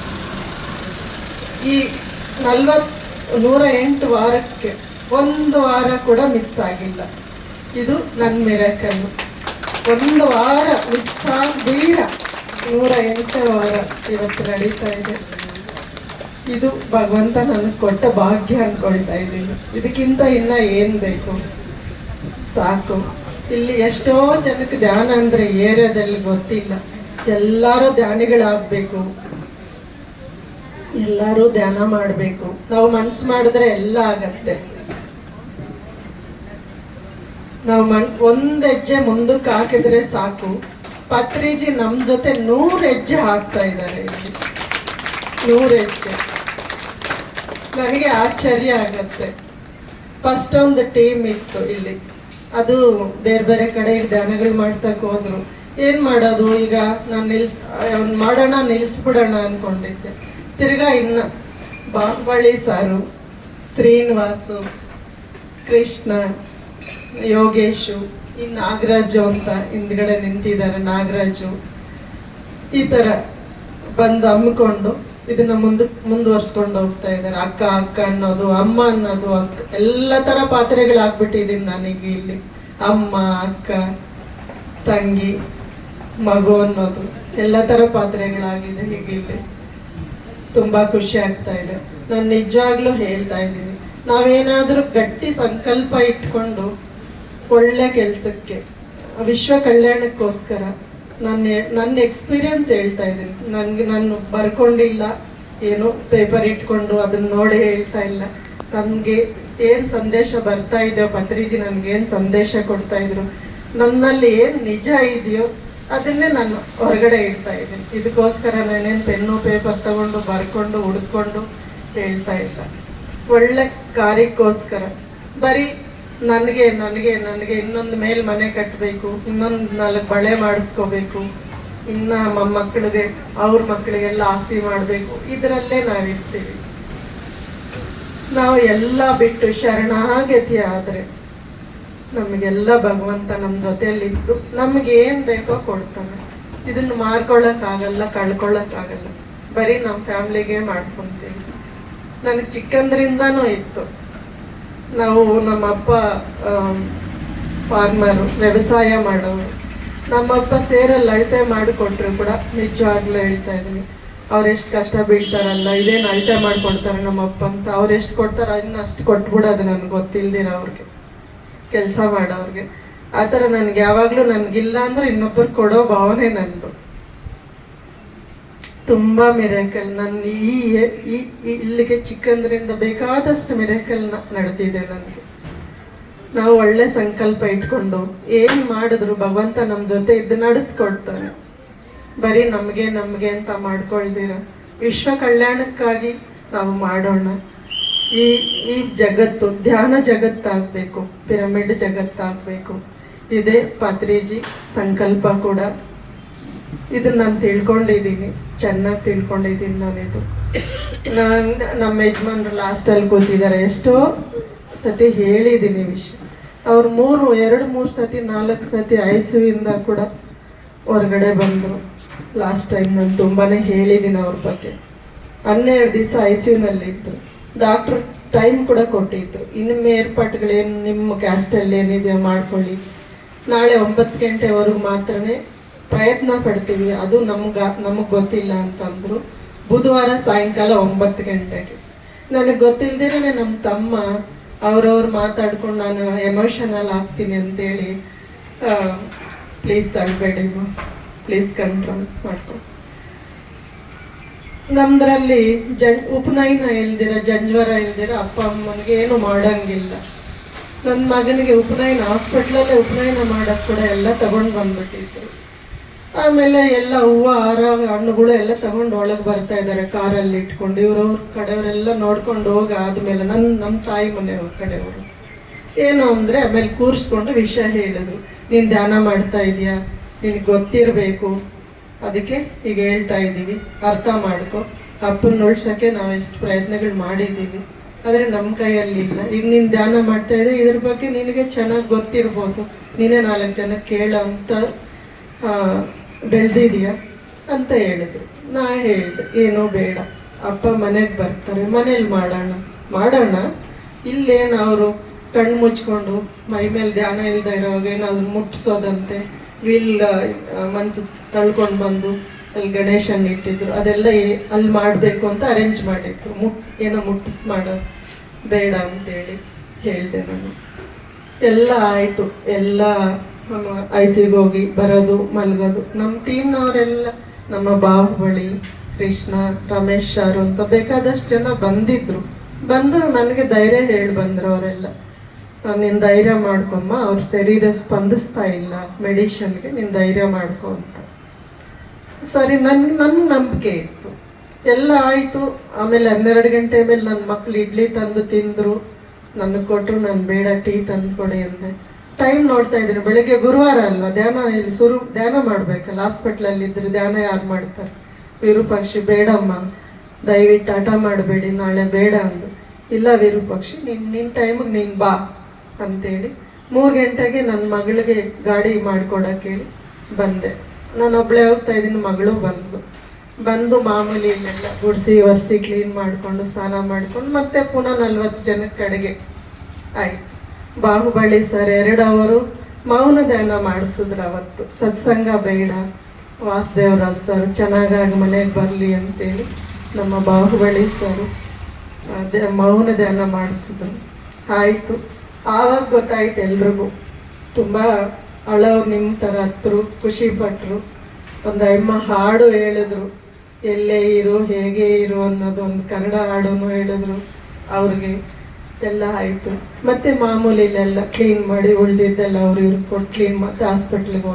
ಈ 108 ವಾರಕ್ಕೆ 1 ವಾರ ಕೂಡ ಮಿಸ್ ಆಗಿಲ್ಲ. ಇದು ನನ್ನ ಮಿರಾಕಲ್. 1 ವಾರ ಮಿಸ್ ಆಗಬೇಡ. 108ನೇ ವಾರ ಇವತ್ತು ನಡೀತಾ ಇದೆ. ಇದು ಭಗವಂತ ನನಗೆ ಕೊಟ್ಟ ಭಾಗ್ಯ ಅನ್ಕೊಳ್ತಾ ಇದ್ದೀನಿ. ಇದಕ್ಕಿಂತ ಇನ್ನ ಏನ್ ಬೇಕು? ಸಾಕು. ಇಲ್ಲಿ ಎಷ್ಟೋ ಜನಕ್ಕೆ ಧ್ಯಾನ ಅಂದ್ರೆ ಏರಿಯಾದಲ್ಲಿ ಗೊತ್ತಿಲ್ಲ. ಎಲ್ಲರೂ ಧ್ಯಾನಿಗಳಾಗಬೇಕು, ಎಲ್ಲರೂ ಧ್ಯಾನ ಮಾಡಬೇಕು. ನಾವು ಮನ್ಸು ಮಾಡಿದ್ರೆ ಎಲ್ಲ ಆಗತ್ತೆ. ನಾವು ಒಂದ್ ಹೆಜ್ಜೆ ಮುಂದಕ್ಕೆ ಹಾಕಿದ್ರೆ ಸಾಕು. ಪತ್ರಿಜಿ ನಮ್ ಜೊತೆ 100 ಹೆಜ್ಜೆ ಹಾಕ್ತಾ ಇದ್ದಾರೆ. ಇಲ್ಲಿ 100 ಹೆಜ್ಜೆ. ನನಗೆ ಆಶ್ಚರ್ಯ ಆಗತ್ತೆ. ಫಸ್ಟ್ ಒಂದು ಟೀಮ್ ಇತ್ತು ಇಲ್ಲಿ, ಅದು ಬೇರೆ ಬೇರೆ ಕಡೆ ಧ್ಯಾನಗಳು ಮಾಡ್ಸಕ್ ಹೋದ್ರು. ಏನ್ ಮಾಡೋದು ಈಗ, ನಾನು ಮಾಡೋಣ ನಿಲ್ಲಿಸ್ಬಿಡೋಣ ಅನ್ಕೊಂಡಿದ್ದೆ. ತಿರ್ಗಾ ಇನ್ನ ಬಾಹುಬಳಿ ಸಾರು, ಶ್ರೀನಿವಾಸು, ಕೃಷ್ಣ, ಯೋಗೇಶು, ಈ ನಾಗರಾಜು ಅಂತ ಹಿಂದ್ಗಡೆ ನಿಂತಿದ್ದಾರೆ, ನಾಗರಾಜು, ಈ ತರ ಬಂದು ಹಮ್ಮಿಕೊಂಡು ಇದನ್ನ ಮುಂದುವರ್ಸ್ಕೊಂಡು ಹೋಗ್ತಾ ಇದ್ದಾರೆ. ಅಕ್ಕ ಅಕ್ಕ ಅನ್ನೋದು, ಅಮ್ಮ ಅನ್ನೋದು, ಅಕ್ಕ, ಎಲ್ಲ ತರ ಪಾತ್ರೆಗಳಾಗ್ಬಿಟ್ಟಿದ್ದೀನಿ ನನಗೆ ಇಲ್ಲಿ. ಅಮ್ಮ, ಅಕ್ಕ, ತಂಗಿ, ಮಗು ಅನ್ನೋದು ಎಲ್ಲ ತರ ಪಾತ್ರೆಗಳಾಗಿದೆ ಹೀಗೆ ಇಲ್ಲಿ. ತುಂಬಾ ಖುಷಿ ಆಗ್ತಾ ಇದೆ. ನಾನು ನಿಜವಾಗ್ಲೂ ಹೇಳ್ತಾ ಇದ್ದೀನಿ, ನಾವೇನಾದ್ರೂ ಗಟ್ಟಿ ಸಂಕಲ್ಪ ಇಟ್ಕೊಂಡು ಒಳ್ಳೆ ಕೆಲ್ಸಕ್ಕೆ, ವಿಶ್ವ ಕಲ್ಯಾಣಕ್ಕೋಸ್ಕರ ನನ್ನ ಎಕ್ಸ್ಪೀರಿಯನ್ಸ್ ಹೇಳ್ತಾ ಇದ್ದೀನಿ. ನಾನು ಬರ್ಕೊಂಡಿಲ್ಲ, ಏನು ಪೇಪರ್ ಇಟ್ಕೊಂಡು ಅದನ್ನ ನೋಡಿ ಹೇಳ್ತಾ ಇಲ್ಲ. ನನ್ಗೆ ಏನ್ ಸಂದೇಶ ಬರ್ತಾ ಇದೆಯೋ, ಪತ್ರಿಜಿ ನನ್ಗೆ ಏನ್ ಸಂದೇಶ ಕೊಡ್ತಾ ಇದ್ರು, ನನ್ನಲ್ಲಿ ಏನ್ ನಿಜ ಇದೆಯೋ ಅದನ್ನೇ ನಾನು ಹೊರಗಡೆ ಇಡ್ತಾ ಇದ್ದೀನಿ. ಇದಕ್ಕೋಸ್ಕರ ನಾನೇನು ಪೆನ್ನು ಪೇಪರ್ ತಗೊಂಡು ಬರ್ಕೊಂಡು ಹುಡ್ಕೊಂಡು ಹೇಳ್ತಾ ಇಲ್ಲ. ಒಳ್ಳೆ ಕಾರ್ಯಕ್ಕೋಸ್ಕರ ಬರೀ ನನಗೆ ಇನ್ನೊಂದು ಮೇಲ್ ಮನೆ ಕಟ್ಟಬೇಕು, ಇನ್ನೊಂದು 4 ಬಳೆ ಮಾಡಿಸ್ಕೋಬೇಕು, ಇನ್ನ ಮಕ್ಕಳಿಗೆ ಅವ್ರ ಮಕ್ಕಳಿಗೆಲ್ಲ ಆಸ್ತಿ ಮಾಡಬೇಕು, ಇದರಲ್ಲೇ ನಾವಿರ್ತೀವಿ. ನಾವು ಎಲ್ಲ ಬಿಟ್ಟು ಶರಣಾಗತಿ ಆದ್ರೆ ನಮಗೆಲ್ಲ ಭಗವಂತ ನಮ್ಮ ಜೊತೆಯಲ್ಲಿದ್ದು ನಮ್ಗೆ ಏನ್ ಬೇಕೋ ಕೊಡ್ತಾನೆ. ಇದನ್ನ ಮಾರ್ಕೊಳ್ಳೋಕ್ಕಾಗಲ್ಲ, ಕಳ್ಕೊಳ್ಳೋಕ್ಕಾಗಲ್ಲ. ಬರೀ ನಮ್ಮ ಫ್ಯಾಮ್ಲಿಗೆ ಮಾಡ್ಕೊಂತೀವಿ. ನನಗೆ ಚಿಕ್ಕಂದ್ರಿಂದನೂ ಇತ್ತು. ನಾವು ನಮ್ಮ ಅಪ್ಪ ಫಾರ್ಮರು, ವ್ಯವಸಾಯ ಮಾಡೋರು. ನಮ್ಮಪ್ಪ ಸೇರಲ್ಲಿ ಅಳತೆ ಮಾಡಿಕೊಟ್ರು ಕೂಡ ನಿಜವಾಗ್ಲೂ ಹೇಳ್ತಾ ಇದ್ದೀನಿ, ಅವ್ರೆಷ್ಟು ಕಷ್ಟ ಬೀಳ್ತಾರಲ್ಲ, ಇದೇನು ಅಳತೆ ಮಾಡಿಕೊಡ್ತಾರೆ ನಮ್ಮಪ್ಪ ಅಂತ. ಅವ್ರು ಎಷ್ಟು ಕೊಡ್ತಾರೆ ಅದನ್ನ ಅಷ್ಟು ಕೊಟ್ಬಿಡೋದು ನನಗೆ ಗೊತ್ತಿಲ್ದಿರ ಅವ್ರಿಗೆ, ಕೆಲಸ ಮಾಡೋವ್ರಿಗೆ. ಆ ಥರ ನನಗೆ ಯಾವಾಗಲೂ ನನಗಿಲ್ಲ ಅಂದ್ರೆ ಇನ್ನೊಬ್ಬರು ಕೊಡೋ ಭಾವನೆ ನಂದು. ತುಂಬ ಮಿರಾಕಲ್ ನನ್ನ ಇಲ್ಲಿಗೆ ಚಿಕ್ಕಂದ್ರಿಂದ ಬೇಕಾದಷ್ಟು ಮಿರಾಕಲ್ ನಡೆದಿದೆ ನನಗೆ. ನಾವು ಒಳ್ಳೆ ಸಂಕಲ್ಪ ಇಟ್ಕೊಂಡು ಏನು ಮಾಡಿದ್ರು ಭಗವಂತ ನಮ್ಮ ಜೊತೆ ಇದ್ದು ನಡೆಸ್ಕೊಡ್ತಾನೆ. ಬರೀ ನಮಗೆ ಅಂತ ಮಾಡ್ಕೊಳ್ದಿರ ವಿಶ್ವ ಕಲ್ಯಾಣಕ್ಕಾಗಿ ನಾವು ಮಾಡೋಣ. ಈ ಜಗತ್ತು ಧ್ಯಾನ ಜಗತ್ತಾಗಬೇಕು, ಪಿರಮಿಡ್ ಜಗತ್ತಾಗಬೇಕು. ಇದೇ ಪಾತ್ರಿಜಿ ಸಂಕಲ್ಪ ಕೂಡ. ಇದನ್ನ ನಾನು ತಿಳ್ಕೊಂಡಿದ್ದೀನಿ, ಚೆನ್ನಾಗಿ ತಿಳ್ಕೊಂಡಿದ್ದೀನಿ ನಾನಿದು. ನಮ್ಮ ಯಜಮಾನ್ರು ಲಾಸ್ಟಲ್ಲಿ ಕೂತಿದ್ದಾರೆ, ಎಷ್ಟೋ ಸತಿ ಹೇಳಿದ್ದೀನಿ ವಿಷಯ. ಅವ್ರು 2-3 ಸತಿ 4 ಸತಿ ICU ಕೂಡ ಹೊರಗಡೆ ಬಂದರು. ಲಾಸ್ಟ್ ಟೈಮ್ ನಾನು ತುಂಬಾನೇ ಹೇಳಿದ್ದೀನಿ ಅವ್ರ ಬಗ್ಗೆ. 12 ದಿವಸ ICUನಲ್ಲಿದ್ದರು. ಡಾಕ್ಟ್ರು ಟೈಮ್ ಕೂಡ ಕೊಟ್ಟಿದ್ರು, ಇನ್ನು ಏರ್ಪಾಟ್ಗಳೇನು ನಿಮ್ಮ ಕ್ಯಾಸ್ಟಲ್ಲಿ ಏನಿದೆಯೋ ಮಾಡ್ಕೊಳ್ಳಿ, ನಾಳೆ 9 ಗಂಟೆವರೆಗೂ ಮಾತ್ರನೇ ಪ್ರಯತ್ನ ಪಡ್ತೀವಿ, ಅದು ನಮಗೆ ಗೊತ್ತಿಲ್ಲ ಅಂತಂದರು. ಬುಧವಾರ ಸಾಯಂಕಾಲ 9 ಗಂಟೆಗೆ. ನನಗೆ ಗೊತ್ತಿಲ್ಲದೇನೆ ನಮ್ಮ ತಮ್ಮ ಅವ್ರವ್ರು ಮಾತಾಡ್ಕೊಂಡು ನಾನು ಎಮೋಷನಲ್ ಆಗ್ತೀನಿ ಅಂತೇಳಿ, ಪ್ಲೀಸ್ ಅಳ್ಬೇಡಿ, ಪ್ಲೀಸ್ ಕಂಟ್ರೋಲ್ ಮಾಡ್ಕೊಂಡು. ನಮ್ದ್ರಲ್ಲಿ ಉಪನಯನ ಇಲ್ದಿರ, ಜಂಜ್ವರ ಇಲ್ದಿರ ಅಪ್ಪ ಅಮ್ಮನಿಗೆ ಏನು ಮಾಡಂಗಿಲ್ಲ. ನನ್ನ ಮಗನಿಗೆ ಉಪನಯನ ಹಾಸ್ಪಿಟ್ಲಲ್ಲೇ ಉಪನಯನ ಮಾಡಕ್ ಕೂಡ ಎಲ್ಲ ತಗೊಂಡು ಬಂದ್ಬಿಟ್ಟಿದ್ರು. ಆಮೇಲೆ ಎಲ್ಲ ಹೂವು ಹಾರ ಹಣ್ಣುಗಳು ಎಲ್ಲ ತಗೊಂಡು ಒಳಗೆ ಬರ್ತಾ ಇದ್ದಾರೆ ಕಾರಲ್ಲಿ ಇಟ್ಕೊಂಡು. ಇವ್ರವ್ರ ಕಡೆಯವರೆಲ್ಲ ನೋಡ್ಕೊಂಡು ಹೋಗಿ ಆದ್ಮೇಲೆ ನಮ್ಮ ತಾಯಿ ಮನೆಯವ್ರ ಕಡೆಯವರು ಏನು ಅಂದರೆ ಆಮೇಲೆ ಕೂರಿಸ್ಕೊಂಡು ವಿಷಯ ಹೇಳಿದ್ರು, ನೀನು ಧ್ಯಾನ ಮಾಡ್ತಾ ಇದೀಯಾ, ನಿನಗೆ ಗೊತ್ತಿರಬೇಕು, ಅದಕ್ಕೆ ಈಗ ಹೇಳ್ತಾ ಇದ್ದೀವಿ, ಅರ್ಥ ಮಾಡ್ಕೊ. ಅಪ್ಪನ ಉಳ್ಸೋಕ್ಕೆ ನಾವು ಎಷ್ಟು ಪ್ರಯತ್ನಗಳು ಮಾಡಿದ್ದೀವಿ, ಆದರೆ ನಮ್ಮ ಕೈಯಲ್ಲಿ ಇಲ್ಲ. ಈಗ ನೀನು ಧ್ಯಾನ ಮಾಡ್ತಾ ಇದ್ದೆ, ಇದ್ರ ಬಗ್ಗೆ ನಿನಗೆ ಚೆನ್ನಾಗಿ ಗೊತ್ತಿರ್ಬೋದು, ನೀನೇ 4 ಜನಕ್ಕೆ ಕೇಳೋ ಅಂತ ಬೆಳೆದಿದೆಯಾ ಅಂತ ಹೇಳಿದ್ರು. ನಾ ಹೇಳಿದೆ, ಏನೋ ಬೇಡ, ಅಪ್ಪ ಮನೆಗೆ ಬರ್ತಾರೆ, ಮನೇಲಿ ಮಾಡೋಣ. ಇಲ್ಲೇನು ಅವರು ಕಣ್ಣು ಮುಚ್ಕೊಂಡು ಮೈ ಮೇಲೆ ಧ್ಯಾನ ಇಲ್ದ ಇರೋವಾಗ ಏನಾದ್ರು ಮುಟ್ಟಿಸೋದಂತೆ, ವೀಲ್ ಮನ್ಸು ತಳ್ಕೊಂಡು ಬಂದು ಅಲ್ಲಿ ಗಣೇಶನ್ ಇಟ್ಟಿದ್ರು, ಅದೆಲ್ಲ ಅಲ್ಲಿ ಮಾಡಬೇಕು ಅಂತ ಅರೇಂಜ್ ಮಾಡಿದ್ರು. ಏನೋ ಮಾಡೋದು ಬೇಡ ಅಂತೇಳಿ ಹೇಳಿದೆ ನಾನು. ಎಲ್ಲ ಆಯಿತು, ಎಲ್ಲ ICUಗೆ ಹೋಗಿ ಬರೋದು ಮಲಗೋದು. ನಮ್ಮ ಟೀಮ್ನವರೆಲ್ಲ, ನಮ್ಮ ಬಾಹುಬಳಿ, ಕೃಷ್ಣ, ರಮೇಶ್ ಸಾರು ಅಂತ ಬೇಕಾದಷ್ಟು ಜನ ಬಂದಿದ್ರು. ಬಂದು ನನಗೆ ಧೈರ್ಯ ಹೇಳಿ ಬಂದರು ಅವರೆಲ್ಲ, ನೀನು ಧೈರ್ಯ ಮಾಡ್ಕೊಮ್ಮ, ಅವ್ರ ಶರೀರ ಸ್ಪಂದಿಸ್ತಾ ಇಲ್ಲ ಮೆಡಿಷನ್ಗೆ, ನೀನು ಧೈರ್ಯ ಮಾಡ್ಕೊ ಅಂತ. ಸರಿ, ನನ್ನ ನಂಬಿಕೆ ಇತ್ತು. ಎಲ್ಲ ಆಯಿತು. ಆಮೇಲೆ 12 ಗಂಟೆ ಮೇಲೆ ನನ್ನ ಮಕ್ಳು ಇಡ್ಲಿ ತಂದು ತಿಂದರು, ನನಗೆ ಕೊಟ್ಟರು. ನಾನು ಬೇಡ, ಟೀ ತಂದು ಕೊಡಿ ಅಂದೆ. ಟೈಮ್ ನೋಡ್ತಾ ಇದ್ದೀನಿ, ಬೆಳಗ್ಗೆ ಗುರುವಾರ ಅಲ್ವಾ, ಧ್ಯಾನ ಇಲ್ಲಿ ಧ್ಯಾನ ಮಾಡ್ಬೇಕಲ್ಲ, ಹಾಸ್ಪಿಟ್ಲಲ್ಲಿ ಇದ್ರೆ ಧ್ಯಾನ ಯಾರು ಮಾಡ್ತಾರೆ? ವಿರೂಪಾಕ್ಷಿ, ಬೇಡಮ್ಮ ದಯವಿಟ್ಟು ಹಠ ಮಾಡಬೇಡಿ, ನಾಳೆ ಬೇಡ ಅಂದು. ಇಲ್ಲ ವಿರೂಪಾಕ್ಷಿ, ನಿನ್ನ ಟೈಮಿಗೆ ನೀನು ಬಾ ಅಂತೇಳಿ 3 ಗಂಟೆಗೆ ನನ್ನ ಮಗಳಿಗೆ ಗಾಡಿ ಮಾಡ್ಕೊಡಕ್ಕೆ ಹೇಳಿ ಬಂದೆ. ನಾನು ಒಬ್ಬಳೇ ಹೋಗ್ತಾ ಇದ್ದೀನಿ, ಮಗಳು ಬಂದು ಮಾಮೂಲಿ ಇಲ್ಲೆಲ್ಲ ಗುಡಿಸಿ ಒರೆಸಿ ಕ್ಲೀನ್ ಮಾಡಿಕೊಂಡು ಸ್ನಾನ ಮಾಡಿಕೊಂಡು ಮತ್ತೆ ಪುನಃ 40 ಜನಕ್ಕೆ ಕಡೆಗೆ ಆಯ್ತು. ಬಾಹುಬಳಿ ಸರ್ 2 ಅವರು ಮೌನ ಧ್ಯಾನ ಮಾಡಿಸಿದ್ರು ಅವತ್ತು. ಸತ್ಸಂಗ ಬೇಡ, ವಾಸುದೇವರಾಜ್ ಸರ್ ಚೆನ್ನಾಗಾಗಿ ಮನೆಗೆ ಬರಲಿ ಅಂತೇಳಿ ನಮ್ಮ ಬಾಹುಬಳಿ ಸರ್ ಮೌನ ಧ್ಯಾನ ಮಾಡಿಸಿದ್ರು. ಆಯಿತು. ಆವಾಗ ಗೊತ್ತಾಯ್ತು ಎಲ್ರಿಗೂ. ತುಂಬ ಅಳವ್ರು ನಿಮ್ಮ ಥರ ಹತ್ರು, ಖುಷಿ ಪಟ್ಟರು. ಒಂದು ಅಮ್ಮ ಹಾಡು ಹೇಳಿದ್ರು, ಎಲ್ಲೇ ಇರು ಹೇಗೆ ಇರು ಅನ್ನೋದು ಒಂದು ಕನ್ನಡ ಹಾಡನ್ನು ಹೇಳಿದ್ರು ಅವ್ರಿಗೆ. ಎಲ್ಲ ಆಯಿತು. ಮತ್ತೆ ಮಾಮೂಲಿಲೆಲ್ಲ ಕ್ಲೀನ್ ಮಾಡಿ ಉಳಿದಿದ್ದೆಲ್ಲ ಅವ್ರು ಇವ್ರು ಕೊಟ್ಟು ಕ್ಲೀನ್ ಮತ್ತೆ ಹಾಸ್ಪಿಟ್ಲಿಗೆ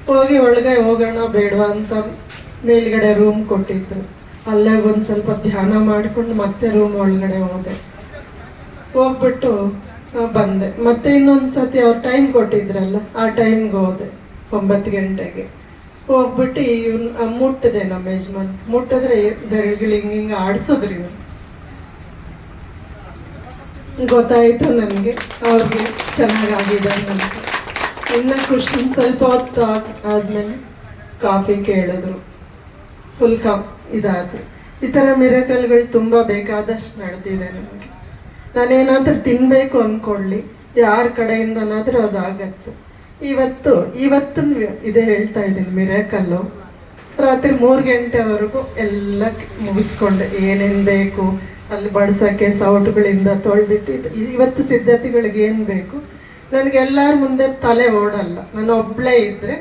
ಹೋಗಿ ಒಳಗೆ ಹೋಗೋಣ ಬೇಡವಾ ಅಂತ ಮೇಲ್ಗಡೆ ರೂಮ್ ಕೊಟ್ಟಿದ್ರು. ಅಲ್ಲೇ ಒಂದು ಸ್ವಲ್ಪ ಧ್ಯಾನ ಮಾಡಿಕೊಂಡು ಮತ್ತೆ ರೂಮ್ ಒಳಗಡೆ ಹೋಗ್ಬಿಟ್ಟು ಬಂದೆ. ಮತ್ತೆ ಇನ್ನೊಂದು ಸತಿ ಅವ್ರು ಟೈಮ್ ಕೊಟ್ಟಿದ್ರಲ್ಲ, ಆ ಟೈಮ್ಗೆ ಹೋದೆ 9 ಗಂಟೆಗೆ. ಹೋಗ್ಬಿಟ್ಟು ಇವ್ನು ಮುಟ್ಟಿದೆ, ನಮ್ಮ ಯಜಮಾನ್ ಮುಟ್ಟಿದ್ರೆ ಬೆರಳುಗಳು ಹಿಂಗೆ ಆಡಿಸಿದ್ರು. ಇವ್ರು ಗೊತ್ತಾಯಿತು ನನಗೆ, ಅವ್ರಿಗೆ ಚೆನ್ನಾಗಾಗಿದೆ ಅಂತ. ಇನ್ನು ಖುಷಿ. ಸ್ವಲ್ಪ ಹೊತ್ತು ಆದಮೇಲೆ ಕಾಫಿ ಕೇಳಿದ್ರು, ಫುಲ್ ಇದಾದ್ರು. ಈ ಥರ ಮಿರಾಕಲ್ಗಳು ತುಂಬ ಬೇಕಾದಷ್ಟು ನಡೆದಿದೆ ನನಗೆ. ನಾನೇನಾದ್ರೂ ತಿನ್ನಬೇಕು ಅಂದ್ಕೊಳ್ಳಿ, ಯಾರ ಕಡೆಯಿಂದನಾದರೂ ಅದಾಗತ್ತೆ. ಇವತ್ತು ಇದೇ ಹೇಳ್ತಾ ಇದ್ದೀನಿ, ಮಿರಾಕಲ್ಲು. ರಾತ್ರಿ 3 ಗಂಟೆವರೆಗೂ ಎಲ್ಲ ಮುಗಿಸ್ಕೊಂಡೆ. ಏನೇನು ಬೇಕು ಅಲ್ಲಿ ಬಡ್ಸೋಕ್ಕೆ ಸೌಟುಗಳಿಂದ ತೊಳೆದಿಟ್ಟು ಇವತ್ತು ಸಿದ್ಧತೆಗಳಿಗೆ ಏನು ಬೇಕು. ನನಗೆ ಎಲ್ಲರ ಮುಂದೆ ತಲೆ ಓಡಲ್ಲ. ನಾನು ಒಬ್ಬಳೇ ಇದ್ದರೆ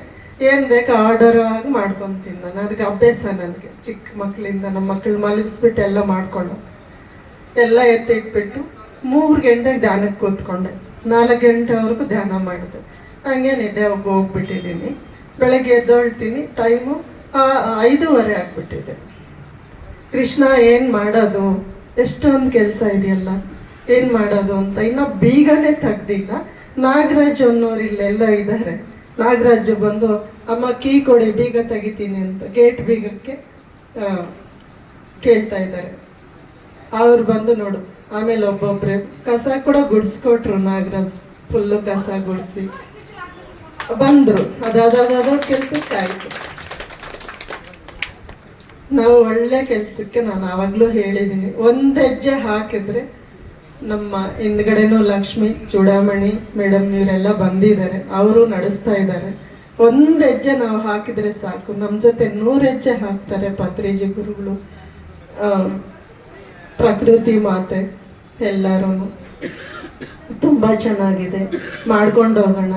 ಏನು ಬೇಕು ಆರ್ಡರ್ ಆಗಿ ಮಾಡ್ಕೊತೀನಿ. ನಾನು ಅದಕ್ಕೆ ಅಭ್ಯಾಸ. ನನಗೆ ಚಿಕ್ಕ ಮಕ್ಕಳಿಂದ ನಮ್ಮ ಮಕ್ಕಳು ಮಲಗಿಸ್ಬಿಟ್ಟು ಎಲ್ಲ ಮಾಡ್ಕೊಂಡು ಎಲ್ಲ ಎತ್ತಿಟ್ಬಿಟ್ಟು 3 ಗಂಟೆಗೆ ಧ್ಯಾನಕ್ಕೆ ಕೂತ್ಕೊಂಡೆ. 4 ಗಂಟೆವರೆಗೂ ಧ್ಯಾನ ಮಾಡಿದೆ. ಹಂಗೆ ನಿದ್ದೆ ಹೋಗ್ಬಿಟ್ಟಿದ್ದೀನಿ. ಬೆಳಗ್ಗೆ ಎದ್ದೊಳ್ತೀನಿ, ಟೈಮು 5:30 ಆಗ್ಬಿಟ್ಟಿದೆ. ಕೃಷ್ಣ ಏನು ಮಾಡೋದು, ಎಷ್ಟೊಂದು ಕೆಲಸ ಇದೆಯಲ್ಲ, ಏನು ಮಾಡೋದು ಅಂತ ಇನ್ನೂ ಬೀಗನೇ ತೆಗ್ದಿಲ್ಲ. ನಾಗರಾಜ್ ಅನ್ನೋರು ಇಲ್ಲೆಲ್ಲ ಇದ್ದಾರೆ. ನಾಗರಾಜು ಬಂದು ಅಮ್ಮ ಕೀ ಕೊಡಿ ಬೀಗ ತೆಗಿತೀನಿ ಅಂತ ಗೇಟ್ ಬೀಗಕ್ಕೆ ಕೇಳ್ತಾ ಇದ್ದಾರೆ. ಅವ್ರು ಬಂದು ನೋಡು. ಆಮೇಲೆ ಒಬ್ಬೊಬ್ರೆ ಕಸ ಕೂಡ ಗುಡಿಸ್ಕೊಟ್ರು. ನಾಗರಾಜ್ ಫುಲ್ಲು ಕಸ ಗುಡಿಸಿ ಬಂದರು. ಅದಾದ ಕೆಲ್ಸಕ್ಕೆ ಆಯಿತು. ನಾವು ಒಳ್ಳೆ ಕೆಲ್ಸಕ್ಕೆ ನಾನು ಆವಾಗಲೂ ಹೇಳಿದ್ದೀನಿ, ಒಂದು ಹೆಜ್ಜೆ ಹಾಕಿದ್ರೆ ನಮ್ಮ ಹಿಂದ್ಗಡೆನೂ ಲಕ್ಷ್ಮಿ ಚೂಡಾಮಣಿ ಮೇಡಮ್ ಇವರೆಲ್ಲ ಬಂದಿದ್ದಾರೆ, ಅವರು ನಡೆಸ್ತಾ ಇದ್ದಾರೆ. ಒಂದು ಹೆಜ್ಜೆ ನಾವು ಹಾಕಿದ್ರೆ ಸಾಕು, ನಮ್ಮ ಜೊತೆ 100 ಹೆಜ್ಜೆ ಹಾಕ್ತಾರೆ ಪತ್ರಿಜಿ ಗುರುಗಳು, ಪ್ರಕೃತಿ ಮಾತೆ ಎಲ್ಲರೂ. ತುಂಬ ಚೆನ್ನಾಗಿದೆ, ಮಾಡ್ಕೊಂಡು ಹೋಗೋಣ.